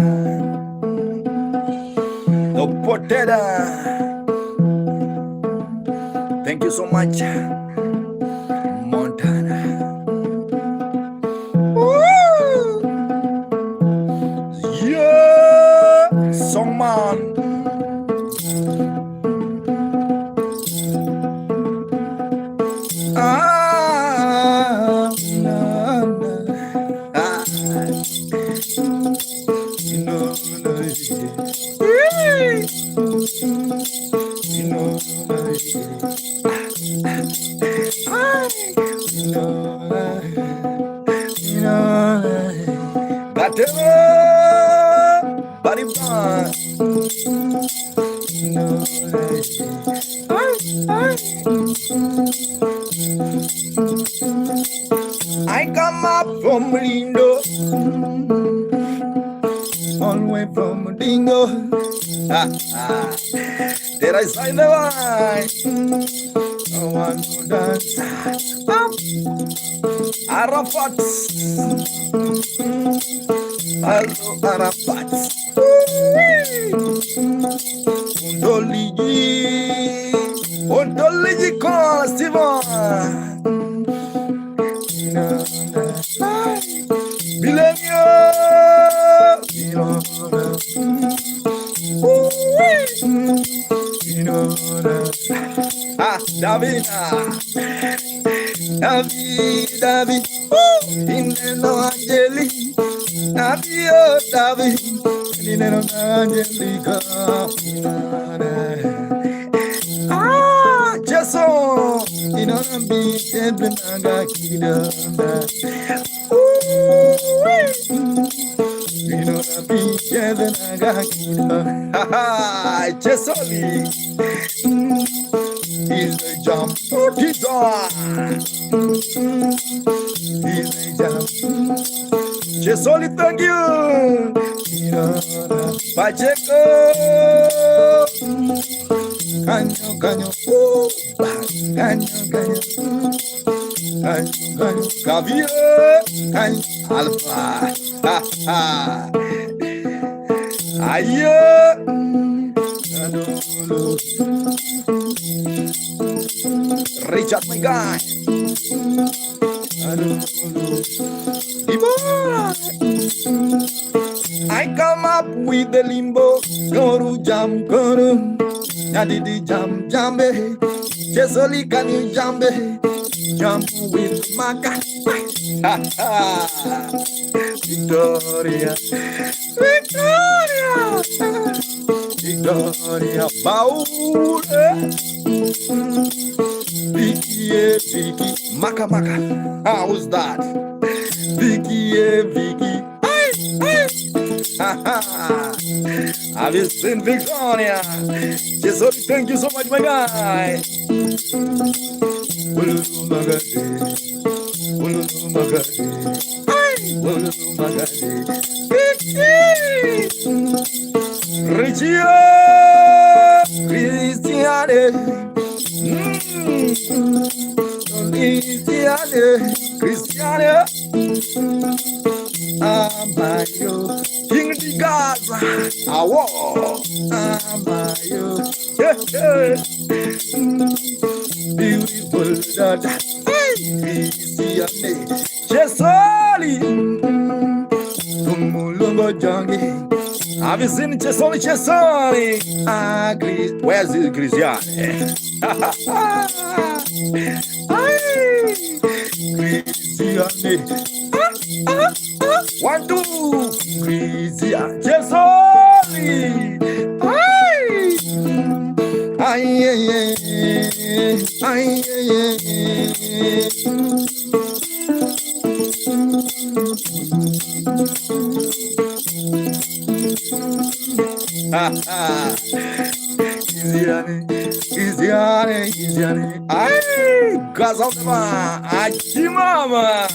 the potato. Thank you so much, Montana. Woo! Yeah, someone. I come up from Lindo. away from Dingo. Did I sign the line? No one who dance. Arafat. Hello, Arafat. Ontoligi con Steven. Millennium. Davina. David. Ineno Angeli. David. Ineno Angelica. Jason. Inona bi naga kidanda. Inona bi naga kidanda. Jesoli. He's the jump design. He's the jump. Jesoli, thank you. Pacheco. Canyo, canyo. Canyo, canyo. Canyo, canyo. Javier. Canyo. Alpha. Ha, ha. Aye. Richard, my guy. I come up with the limbo. Goru jam goru. Nyatiti jam jambe. Jesoli can you jambe? Jump with Maka. Victoria. Victoria. Victoria Paula. Vicky, Vicky, Maka Maka. How's that? Vicky, Vicky. Have you seen Victoria? Jesus, thank you so much, my guy. Regia Cristiane. Cristiane. Amayo. King di Gaza. Awo. Amayo. Beautiful dada. Cristiane. Chesoli. Tumulungo Jongi. Have you seen Chesoli? Chesoli. Where's this Cristiane? Cristiane. 1, 2. Cristiane. Chesoli. Ay, ay, ay, ay, Cristiane. Ay, casal de ma, aqui mama.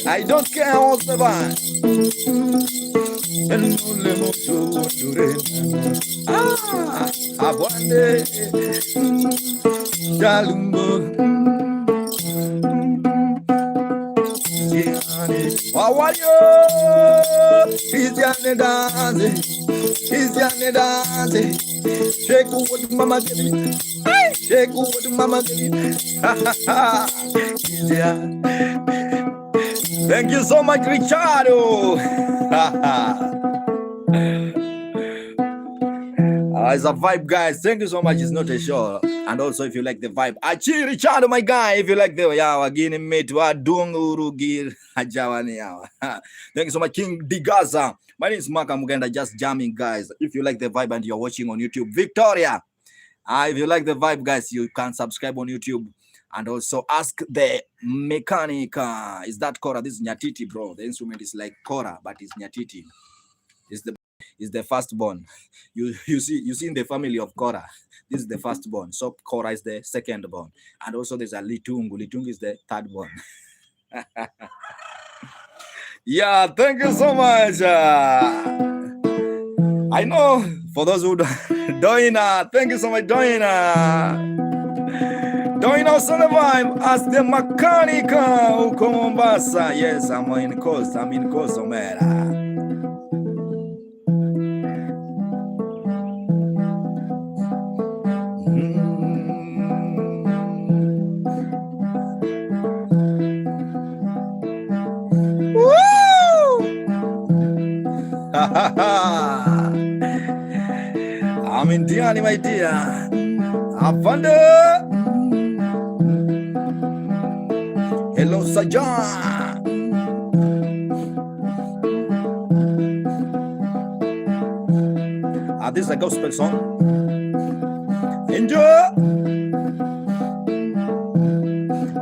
I don't care what's the band. Aguante. Jalumbo. How are you? Cristiane dance. Cristiane dance. Shake what mama give me. Shake what mama give me. Thank you so much, Richardo. It's a vibe, guys. Thank you so much. It's not a show. And also, if you like the vibe, Achi Richardo, my guy. If you like the yawa, gini mate wa dunguru gir hajawani yawa. Thank you so much, King Digaza. My name is Mark Muganda, just jamming, guys. If you like the vibe and you're watching on YouTube, Victoria. If you like the vibe, guys, you can subscribe on YouTube. And also ask the mechanic, is that kora? This is nyatiti, bro. The instrument is like kora, but it's nyatiti. It's the firstborn. You see in the family of kora, this is the firstborn. So kora is the secondborn. And also there's a litungu. Litungu is the thirdborn. Yeah, thank you so much. I know for those who Doina, thank you so much, Doina. Doina Sullivan as the mechanic huko Mombasa. Yes, I'm in coast. Omera. I'm in Diani, my dear. Avanda. Hello, Sajan. This is a gospel song. Enjoy.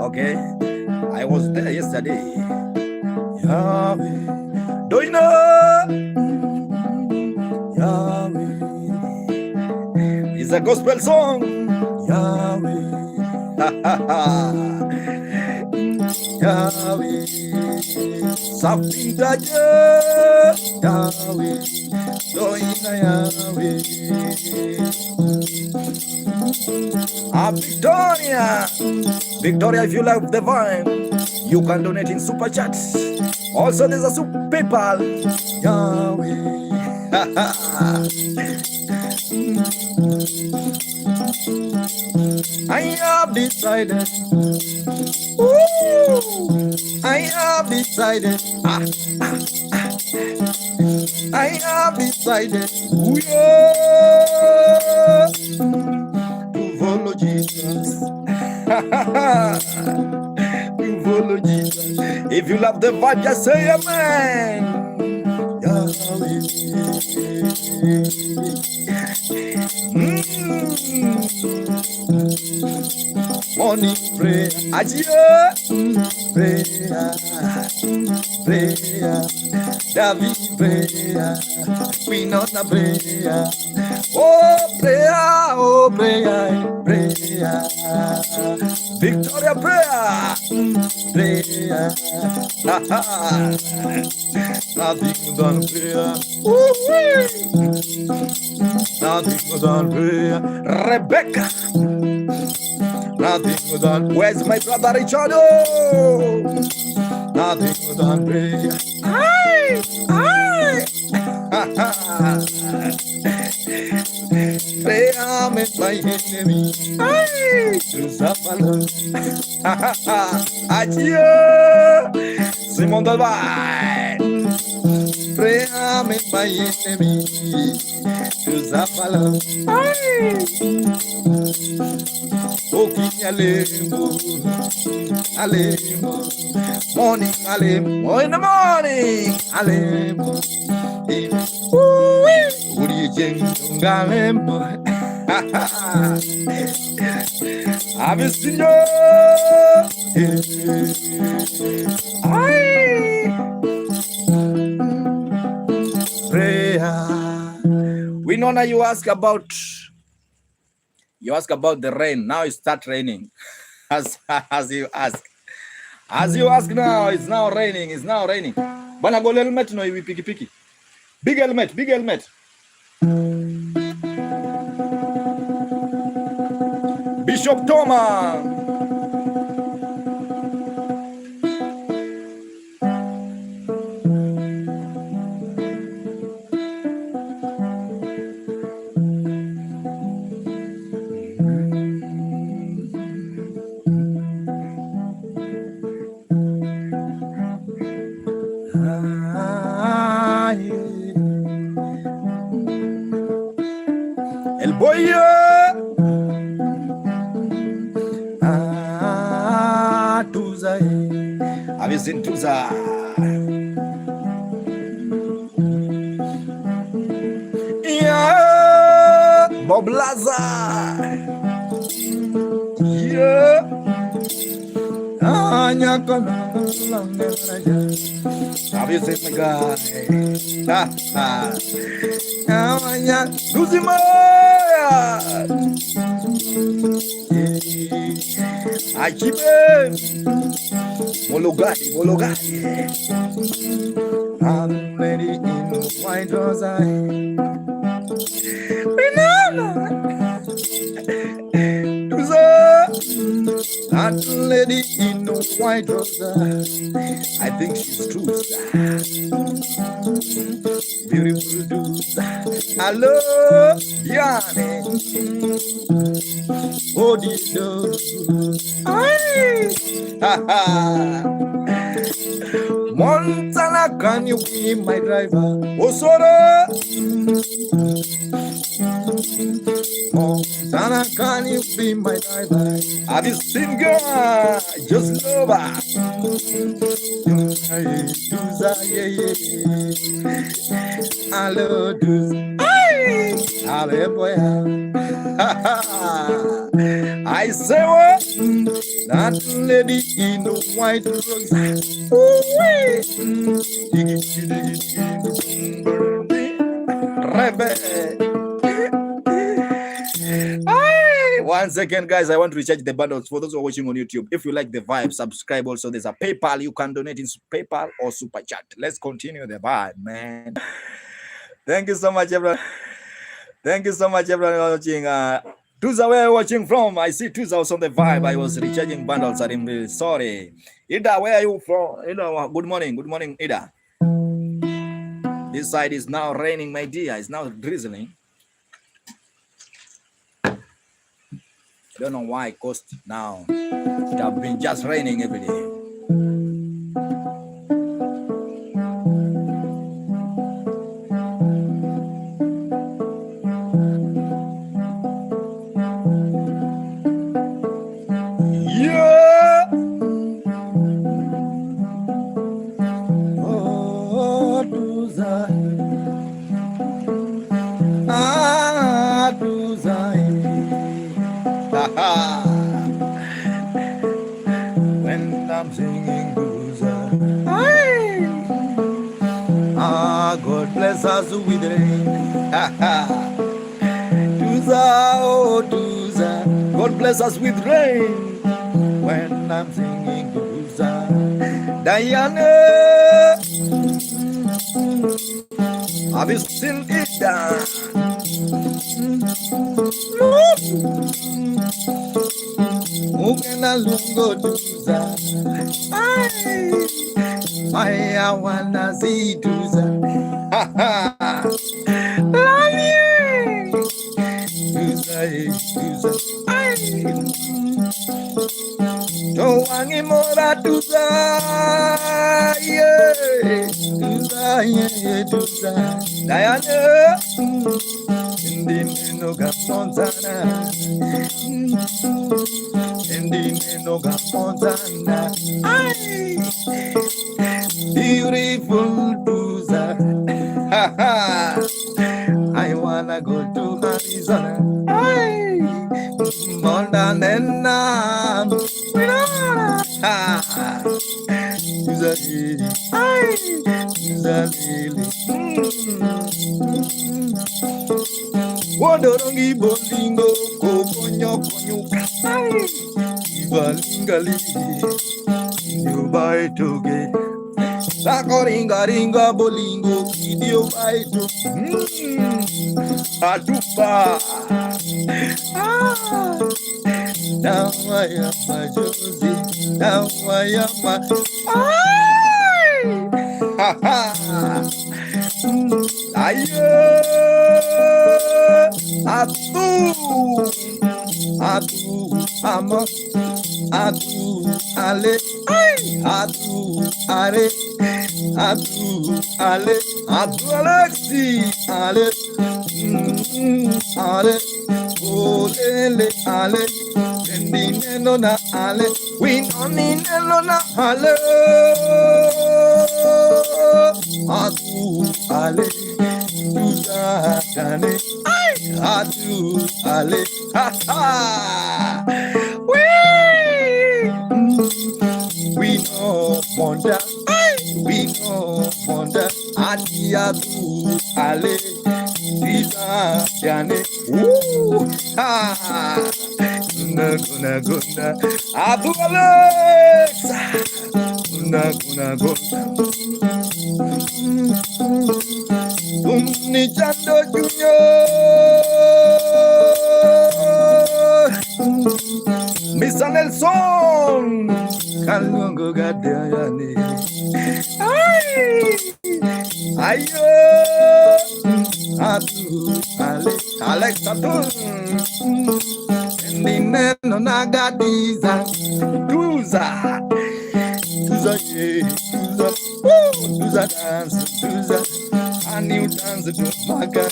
Okay, I was there yesterday. Yahweh, Doina. Yahweh, it's a gospel song. Yahweh, Yahweh, something that Yahweh, Doina Yahweh. Victoria, if you love the vine, you can donate in super chats. Also, there's a super PayPal. Yahweh. I have decided. I have decided. I have decided. To follow Jesus. To follow Jesus. If you love the vibe, just say amen. Yahweh. Morning prayer, adieu. Prayer, prayer, David prayer, we not a prayer. Oh prayer, prayer, Victoria prayer, prayer. Nothing done prayer. Nothing done prayer. Rebecca. Nothing done. Where's my brother Richard? Nothing done prayer. Prayer made my enemy to suffer. Adieu, Simon Delvay. Prayer made my enemy to suffer. Okay, Alemo, morning, Alemo, in the morning, Alemo. What do you think, Alemo? I've seen you. Prayer. We know now you ask about the rain. Now it start raining. As you ask now, it's now raining. Bana go helmet no iwi piki. Big helmet. Bishop Thomas. El boy. Have you seen Tuza? Yeah, Bob Lazar. Yeah. Have you seen the guy? I keep it. Mologadi, Mologadi. I'm lady in white rose. That lady in white rose. I think she's true. Beautiful dudes. Hello, Yanni. Oh, dear. Montana, can you be my driver? Oh, sorry. Montana, can you be my driver? Have you seen girl? Just love her. Hello, dudes. Hello, boy. I say what? That lady in the white rose. One second, guys. I want to recharge the bundles for those who are watching on YouTube. If you like the vibe, subscribe. Also, there's a PayPal. You can donate in PayPal or Super Chat. Let's continue the vibe, man. Thank you so much, everyone. Thank you so much, everyone watching. Tuza, where are you watching from? I see Tuza was on the vibe. I was recharging bundles. I'm really sorry. Ida, where are you from? Ida, good morning. Good morning, Ida. This side is now raining, my dear. It's now drizzling. I don't know why it cost now. It has been just raining every day. When I'm singing blues, God bless us with rain. Tuza, oh Tuza, God bless us with rain. When I'm singing blues, Diana, have you seen it? Mukena lungo Tuza, I wanna see Tuza. Love you, Tuza, don't want any more Tuza, yeah, Tuza, yeah, Tuza, Diana, Indino Gamontana, Indino Gamontana, beautiful Tuza, I wanna go to Arizona, Mondanena, Tuza, Wodorongi bolingo konyo konyuka ibalingali yubai toge sakoringa ringa bolingo kidio baito atupa nawaya majozi nawaya ma ayo atu ama atu ale atu are atu ale atu alexi ale ale olele ale ndineno na ale winonino na ale atu ale Tuza dane atu ale ha ha we no wonder ati atu ale Tuza dane ha Abu Alex. Nichando Junior. Mr. Nelson. Kalungo Gadayani. Ayo. Alex Atul. Nino Nagadiza. Tuza. Tuza dance. Tuza. A new dance to Maga.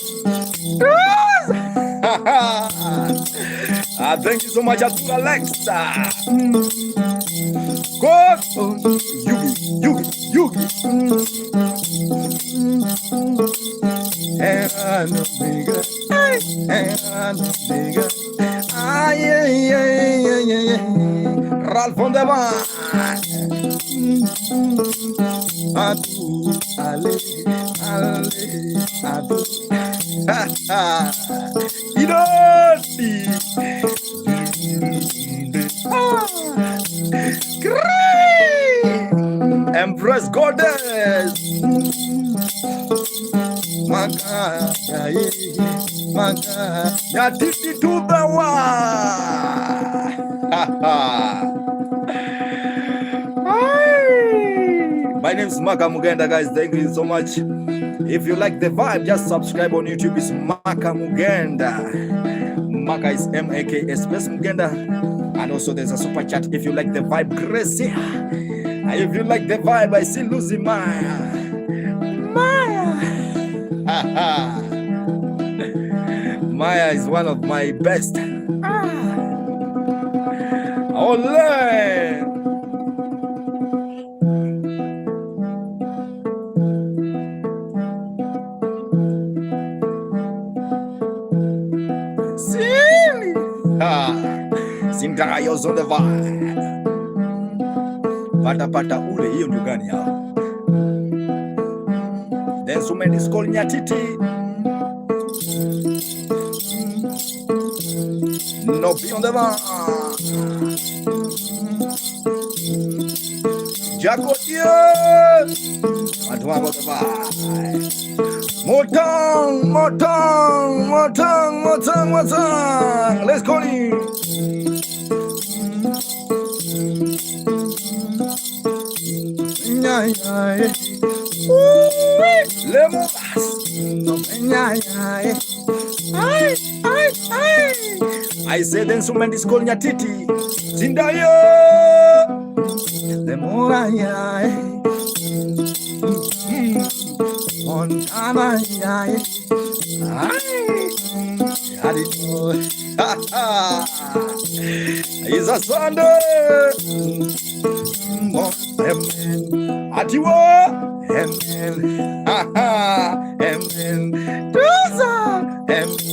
Thank you so much, Alexa. God, Yugi. And Omega. Yeah. Ralph on the bar. Adu, Ale. Empress Goddess. Maga, nyatiti to the My name is Maka Mugenda, guys. Thank you so much. If you like the vibe, just subscribe on YouTube. It's Maka Mugenda. Maka is M-A-K-S space Mugenda. And also there's a super chat if you like the vibe, Gracie. If you like the vibe, I see Lucy Maya. Maya is one of my best. Ole! Sintayo on the vibe. Pata ule hiyo ndio gani hao? Then sumen is called nyatiti. No be on the vibe. Jaco What about the vibe? Motang. Let's go in. I said then someone is calling nyatiti. Zindayo. Montana, it's a Sunday. Atiwa,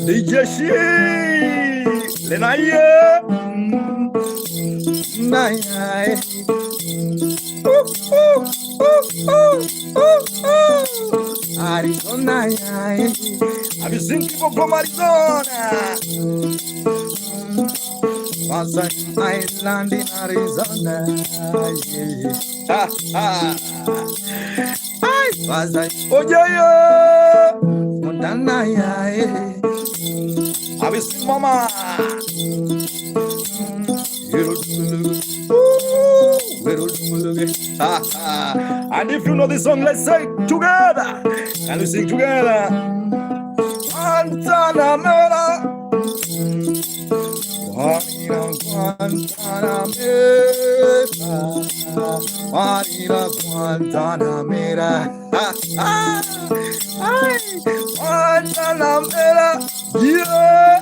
DJ Lenaya, Arizona, have you seen people from Arizona? Island in Arizona. Montana, have you seen Mama? And if you know this song, let's say it together. Can we sing together? Guantanamera, yeah.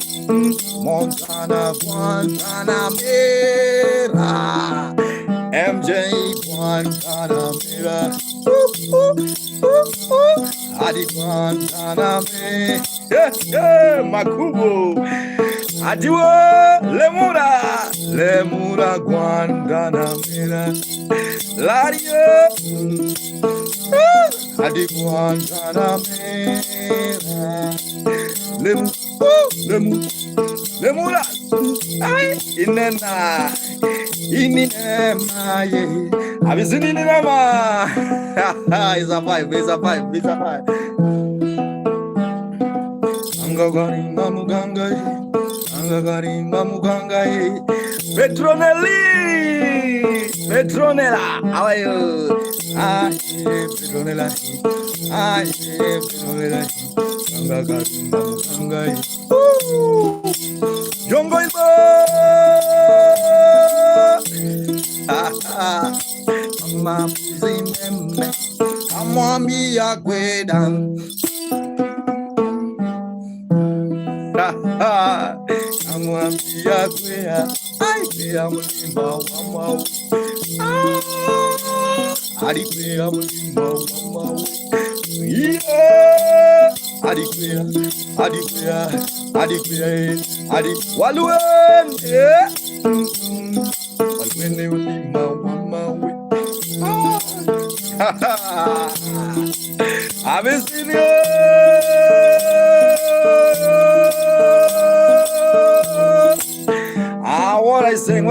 Montana, Guantanamera, MJ, Guantanamera, Adi Guantanamera, Makubo, Adiwa, Lemura, Guantanamera, Laria, Adi Guantanamera, Lemura. Ay, inena. Ininema, yeah. Have you seen Ininema? It's a vibe, it's a vibe, it's a vibe. Angagarimba mugangai, angagarimba mugangai. Petronella, how are you? Petronella, Petronella. Angagarimba mugangai. Jongo ibo. Mama mzimeme, amwambi ya kweda. Amwambi ya kweda. Aipe amulimba wamau. Aripe amulimba wamau. Yeah. Adi. Waluen. Yeah. Waluen ulimba wamau. I've seen you. What I sing.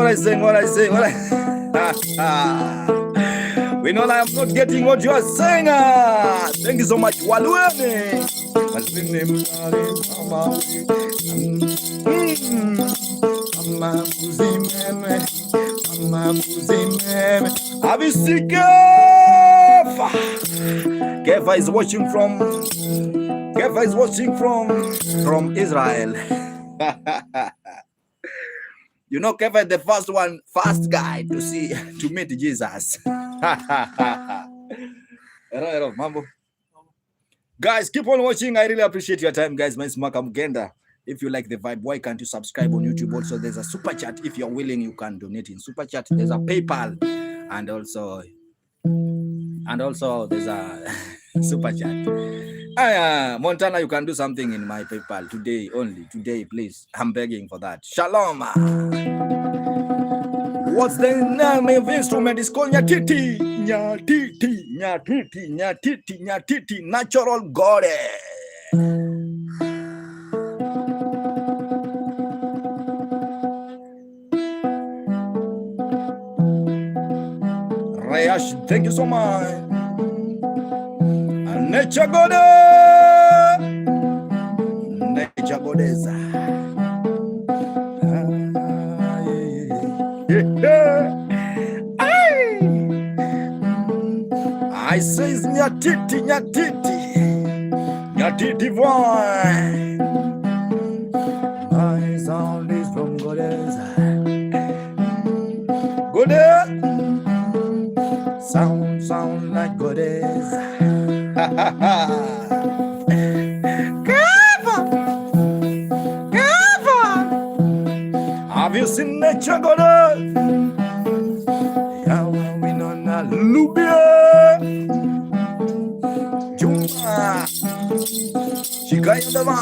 We know I am not getting what you are saying. Thank you so much. Waluene. Kefa is watching from Israel. You know, Kefa is the first guy to meet Jesus. Hello, mambo. Guys, keep on watching. I really appreciate your time, guys. My name is Maka Mugenda. If you like the vibe, why can't you subscribe on YouTube? Also, there's a super chat. If you're willing, you can donate in super chat. There's a PayPal, and also there's a super chat. Montana, you can do something in my PayPal today, please. I'm begging for that. Shalom. What's the name of the instrument? It's called nyatiti, natural goddess. Rayash, thank you so much. Nature goddess. I says nyatiti boy. My sound is from goddess. Sound like goddess. Careful. Have you seen nature goddess? Yeah, we know na Lubia. Juma. Shikayandama.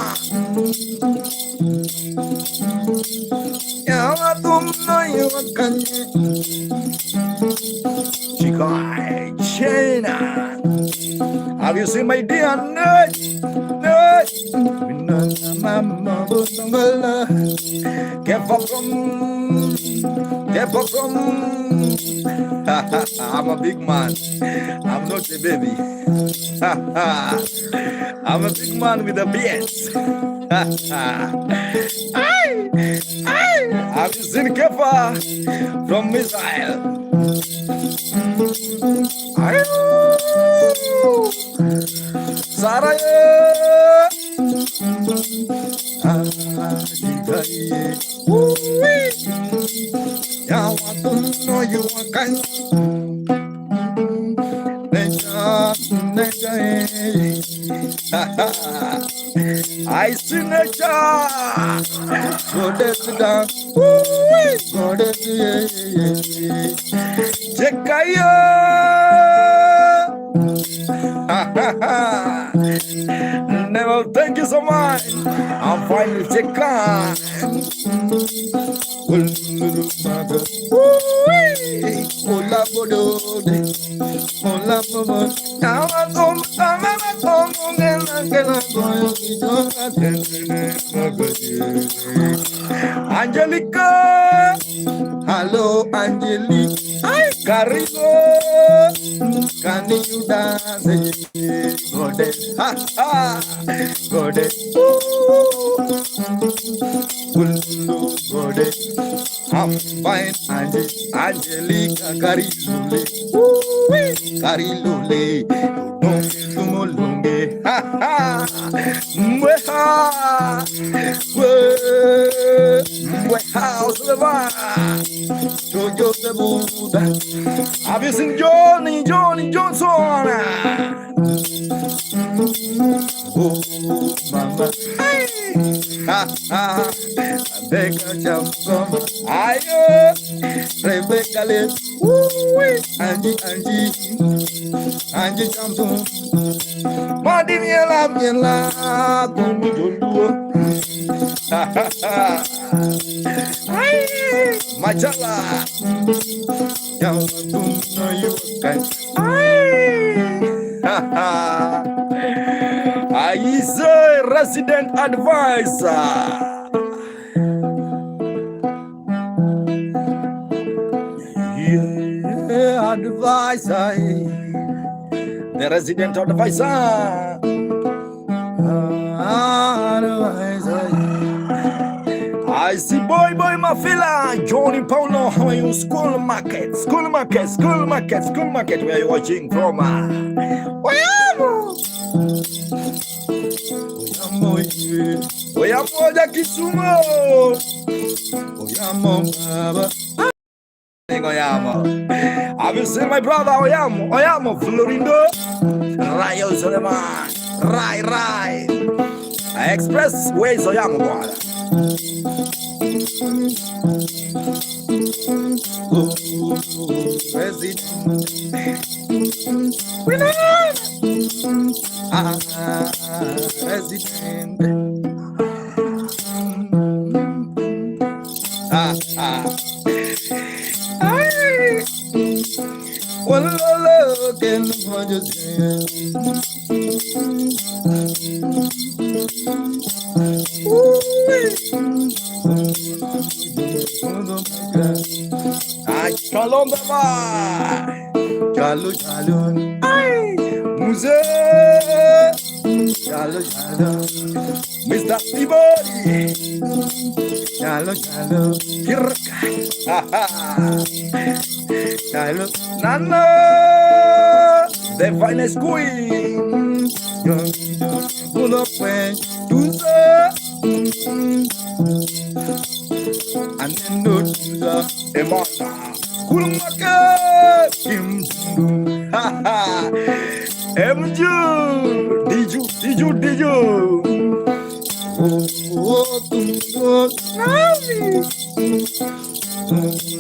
Yeah, I don't know you can. Chikai China. Have you seen my dear nut? Keep up from. I'm a big man. I'm not a baby. I'm a big man with a beard. Have you seen Kefa from Israel? Sarah, I want to know you are kind. I see nature. Goddess down. Goddess, Jekaya. Never, thank you so much. I'm fine with Jekka. Hola, bodo. Hola, bodo. Angelica, hello Angelique, ay Caribo, can you dance? Gode, ha ha, Gode, Gode, I'm fine, Angelica, Carilule, Carilule, don't tumulunge, ha ha, mweha, house the bar, Jojo the Buddha, have you seen Johnny Johnson? Oh, mama, ha ha, Rebecca Jampson, ayo, Rebecca Le, Angie Jampson, Madi Miela, Tumbu, ha ha ha, Machala, Yamatuna, you can, ha ha. He's a resident advisor. Yeah, advisor. The resident advisor. Advisor. I see boy Mafila, Johnny Paulo, how are you? School market, where are you watching from? Oyamo da Kisumo. Oyamo baba. Oyamo. Have you seen my brother Oyamo Florindo? Rayo Suleman. Rai. Express ways Oyamo bwana. Resident. Shalom Chalo Muse Chalo Mr. Peabody Chalo Kirka Chalo Nana the finest queen full of pain and then no Emona Kulmaka Kim ha Emju Diju oh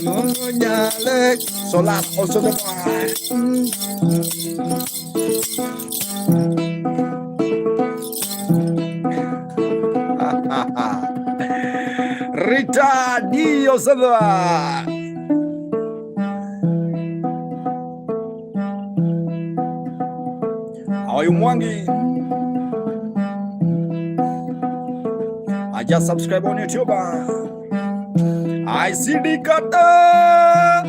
no nyale Solar also the Rita Dio Sada how are you Mwangi? I just subscribe on YouTube. I see the kata.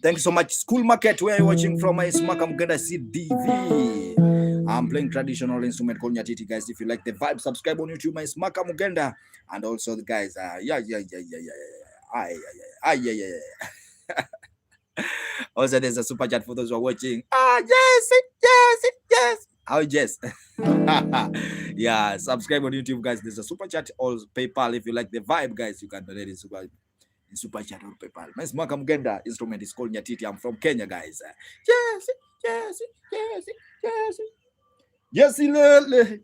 Thank you so much. School Market, where you're watching from, is Makamugenda CDV. I'm playing traditional instrument called nyatiti, guys. If you like the vibe, subscribe on YouTube. My Makamugenda, and also the guys. Yeah. Also, there's a super chat for those who are watching. Yes. How yes? Yeah, subscribe on YouTube, guys. There's a super chat or PayPal. If you like the vibe, guys, you can donate in super chat or PayPal. My Makamugenda instrument is called nyatiti. I'm from Kenya, guys. Yes, lele.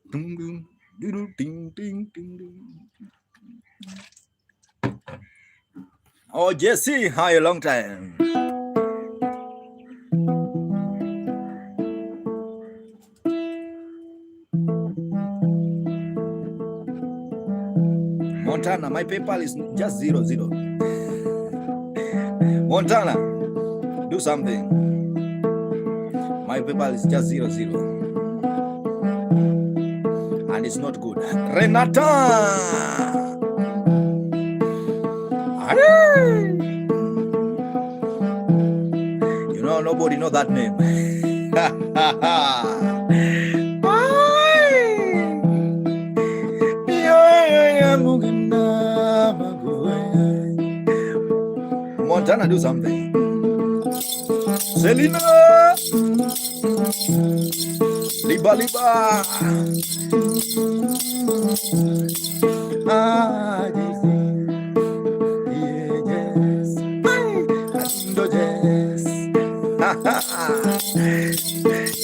Oh, Jesse, hi, a long time. Montana, my PayPal is just 00. Montana, do something. My PayPal is just 00. And it's not good. Renata! You know, nobody know that name. Montana, do something. Selena! Liba, liba!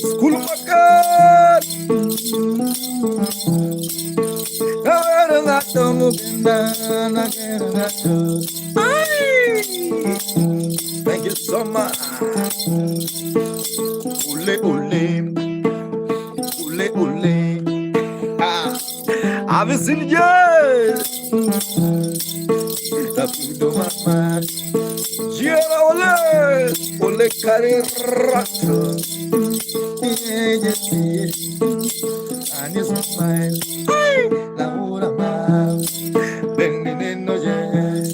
School makan. Thank you so much. Ule ule, ule ule. I've seen you. Tapudo mama. Jira ole, ole karirato. And you smile. Laura ma, benino yes.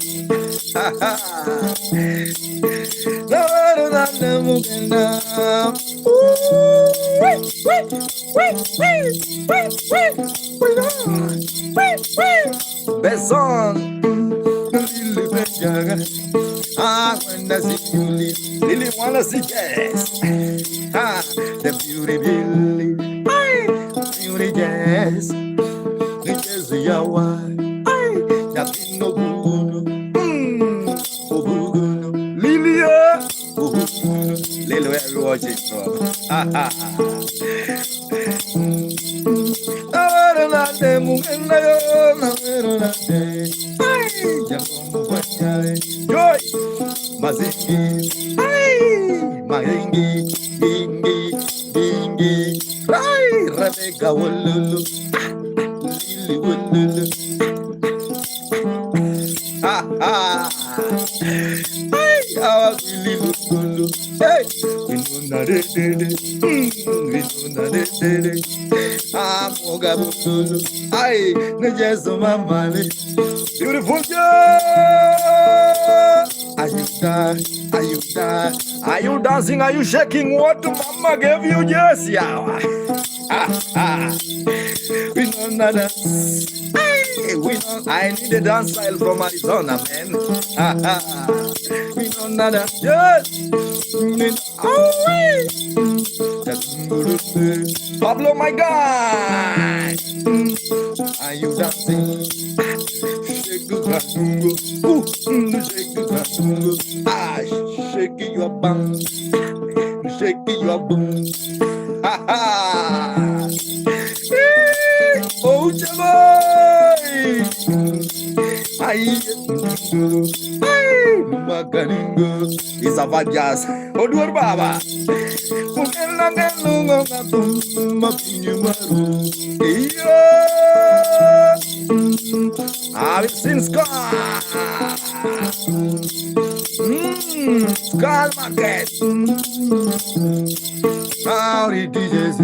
Laura na mukena. Beson, Lily Benjaga. When I see you, Lily wanna see yes. The beauty Billy, beauty yes. The yes yawa, nothing no good. Lilia, Lily, where you watching from? Joy, Mazingi, Mazingi, Dingi, Dingi, Rebecca Wululu, Lily Wululu. How Lily Wululu. Hey, we know not it. We know not it. Moga Wululu. Ay, Najazo Mamali. Beautiful girl. Are you dancing? Are you shaking? What mama gave you? Yes, yeah. We know nada. We know. I need a dance style from Arizona, man. We know nada. Yes. Pablo, my guy. Are you dancing? Shake your bum, shake your bum. Oh, Jabay, Maganingo is a vajas. Odur Baba. I've seen Skull. Skull Market. Howdy DJZ.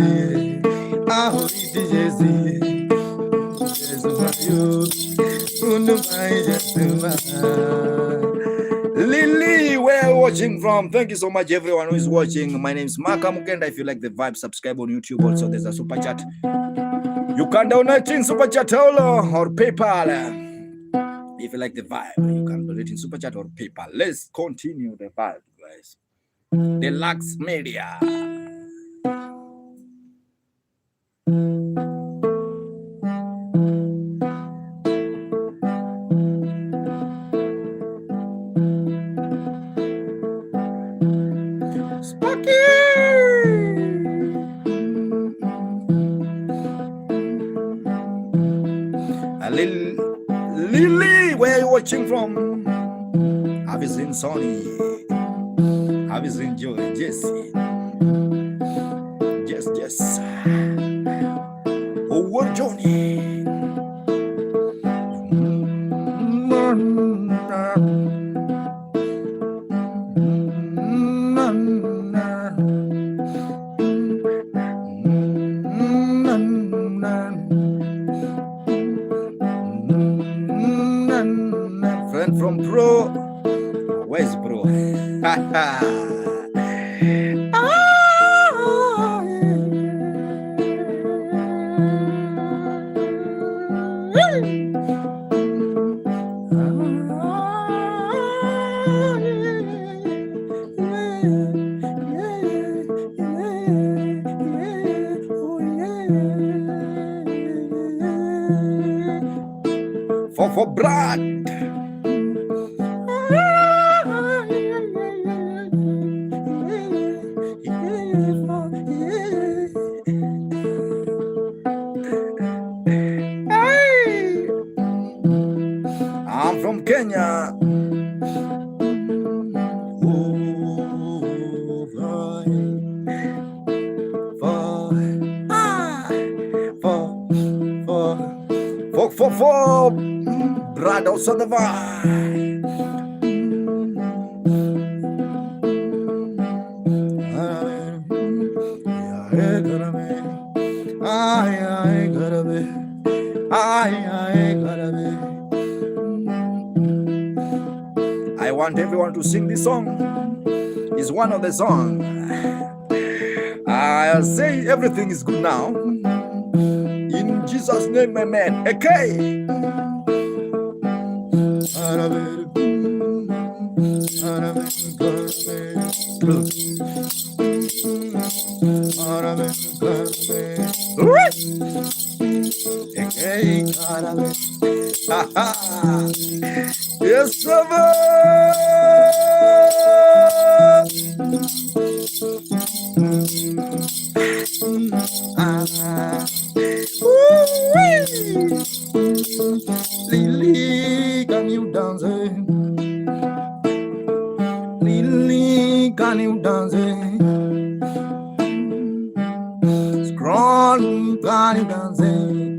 Howdy DJZ. Lily, where are you watching from? Thank you so much, everyone who is watching. My name is Maka Mukenda. If you like the vibe, subscribe on YouTube. Also, there's a super chat. You can donate in super chat or PayPal. If you like the vibe, you can donate in super chat or PayPal. Let's continue the vibe, guys. Deluxe Media. Lily, where are you watching from? Have you seen Sonny? Have you seen Joe? Jesse? Yes. Oh, what Johnny? For blood. I'm from Kenya. For brothers of the vine. I want everyone to sing this song. It's one of the songs. I say everything is good now. In Jesus' name, amen. Okay. Yes, sir. Lily, can you dance? Lily, can you dance? Scroll, can you dance?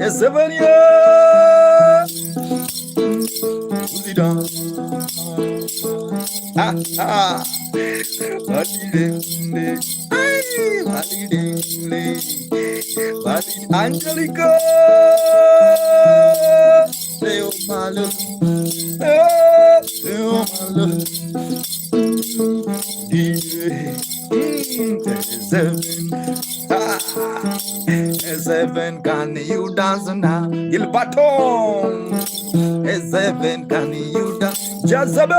A 7 years. Who's it done? Ha ha. Angelica, oh my love, oh my love. Seven, can you dance now? Gilbaton, seven, can you dance? Jezebel.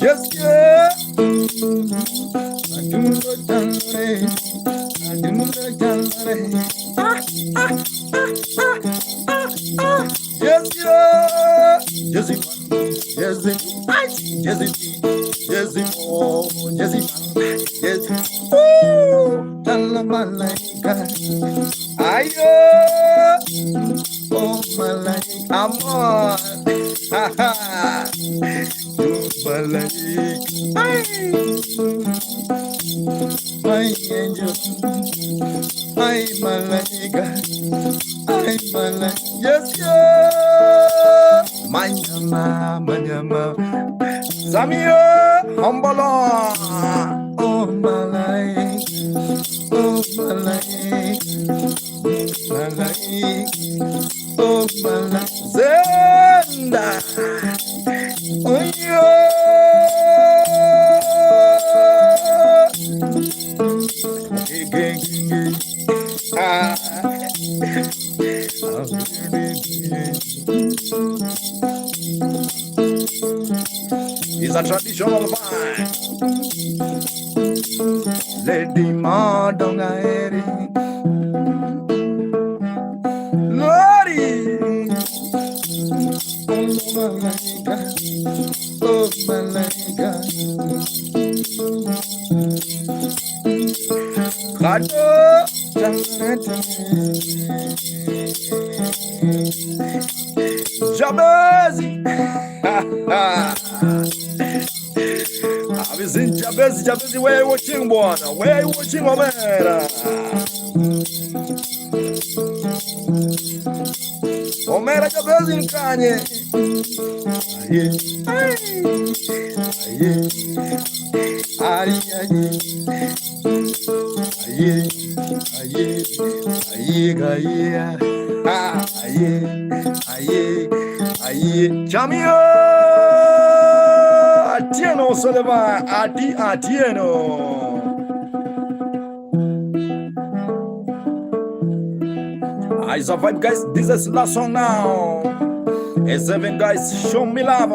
Yes, yeah. Yes, yeah. Yes, oh, Malaika, come on. Malaika, my angel, my Malaika, my Malaika, yes, yeah. Manyama, Samia, Humbala, oh, Malaika, oh, Malaika, Malaika, oh, Malaika, Zenda, oh, yeah. It's a traditional vine. Lady Madonna Eri Lori Oh Malaika Kado Jabezi I've seen Jabezi, where you watching, boy? Where you watching, man? Oh, man. Mera Jabez in Kanye. Jamio Atieno Soleva Atieno. I survive, guys. This is the last song now. A7 guys, show me love.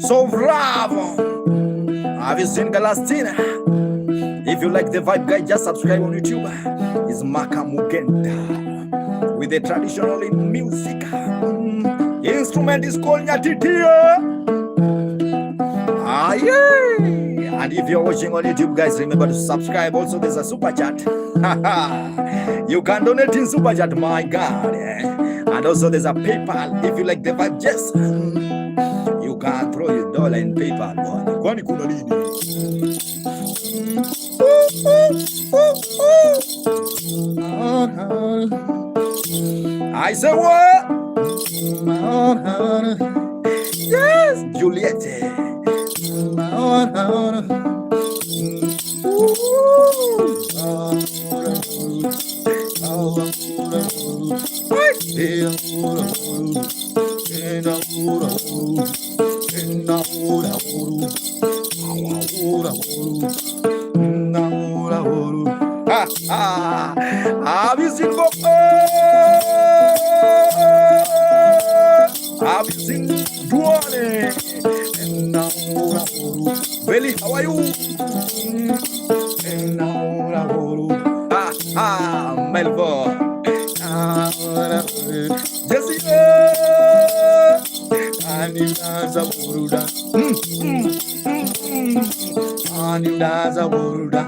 So bravo. Have you seen Galastina? If you like the vibe, guys, just subscribe on YouTube. It's Maka Mugenda with the traditional music. Instrument is called nyatiti. Yeah. And if you're watching on YouTube, guys, remember to subscribe. Also, there's a super chat. You can donate in super chat, my God. And also, there's a PayPal. If you like the vibe, just you can throw your dollar in PayPal. Kwani kuna nini? I say what? Yes, Juliette. Have you seen Bob? Have you seen Duane? Billy, how are you? Melbourne. Jessica. Anidaza Buruda. Anidaza Buruda.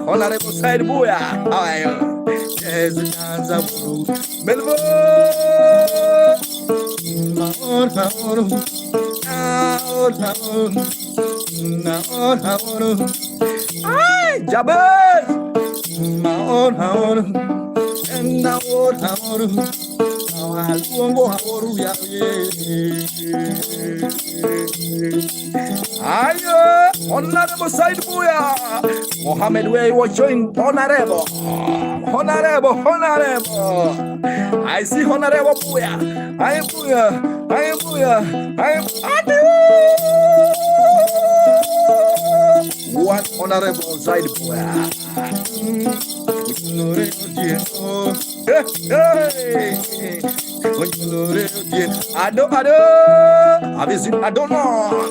Honorable Side Buya. How are you? Jessica Buruda. Melbourne. Ay, Jabez. Ayo, Honorable Side Buya. Mohammed, where you was joined? Honorable. I see Honorable Buya. I am Buya. One Honorable Side Buya. Ado. Have you seen? I don't know.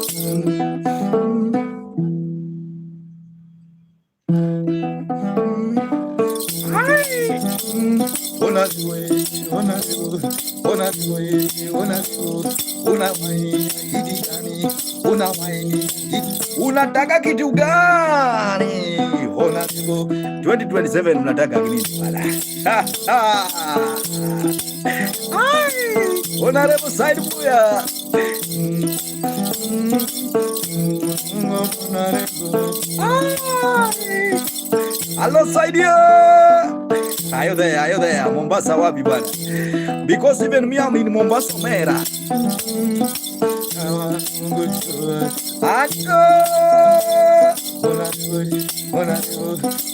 Unataka kitu gani? 2027 unataka nini bwana? Honorable Side Buya. Hello Side. Ayo there. Mombasa wapi bwana? Because even me I'm in Mombasa Mera.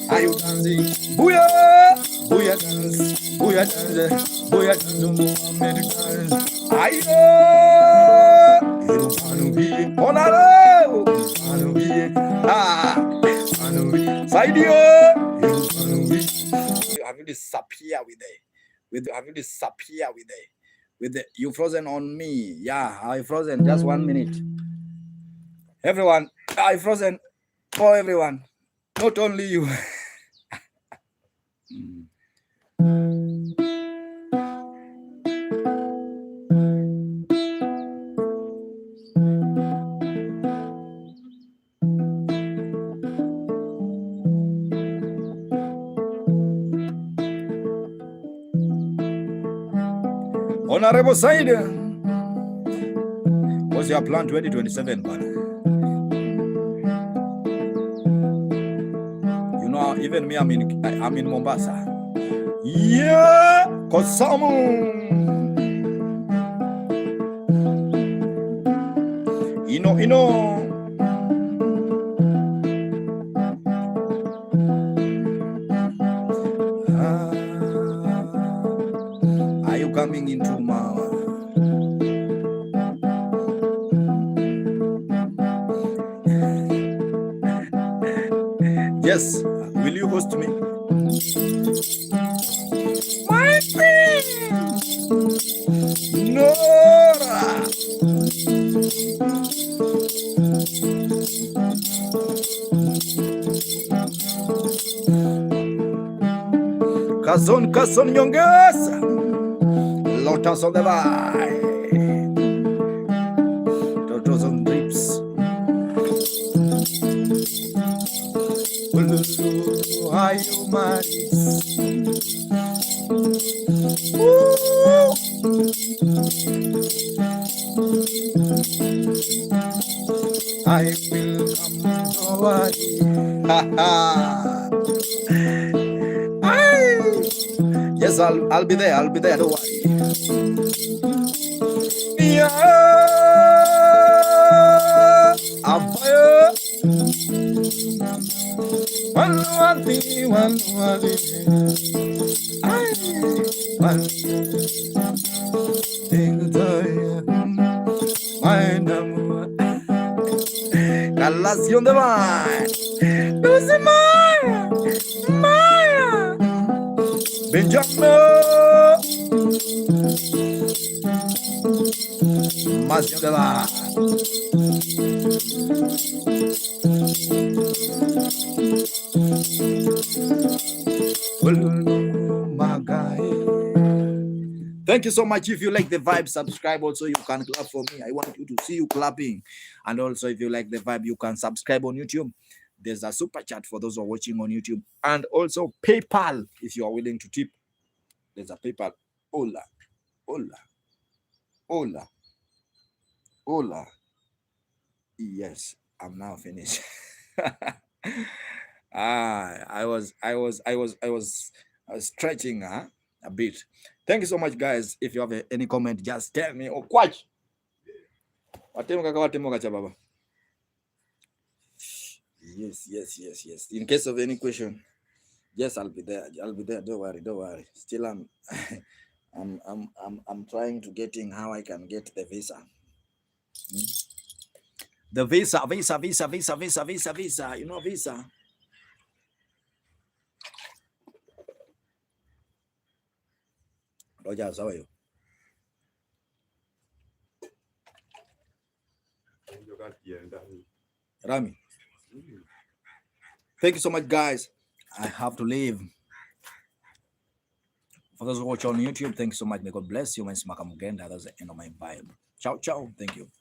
Are you dancing? Buya dance, Muhammad dance. Ayo, Saidio. Have you disappear with the you frozen on me? Yeah, I frozen. Just 1 minute. Everyone, I frozen for everyone, not only you. Honorable Side, what's your plan 2027, man? Even me, I'm in Mombasa. Yeah, Kosamu. Ino. Are you coming into my? Yes, will you host me? My friend, Nora. Kazon nyongeza. Lotus on the line. Totos on drips. Are you married? I will come over. Yes, I'll be there. Don't worry. Yeah, one thing. Relación de Maya. Lucy Maya. Benjamin. Más de la. Thank you so much. If you like the vibe, subscribe. Also, you can clap for me. I want you to see you clapping. And also, if you like the vibe, you can subscribe on YouTube. There's a super chat for those who are watching on YouTube. And also PayPal, if you are willing to tip. There's a PayPal. Hola. Yes, I'm now finished. I was stretching a bit. Thank you so much, guys. If you have any comment, just tell me. Oh, quite. Yes. In case of any question, yes, I'll be there. Don't worry. Still, I'm trying to getting how I can get the visa. The visa. You know visa. Roger, how are you? Rami. Thank you so much, guys. I have to leave. For those who watch on YouTube, thank you so much. May God bless you. That's the end of my Bible. Ciao. Thank you.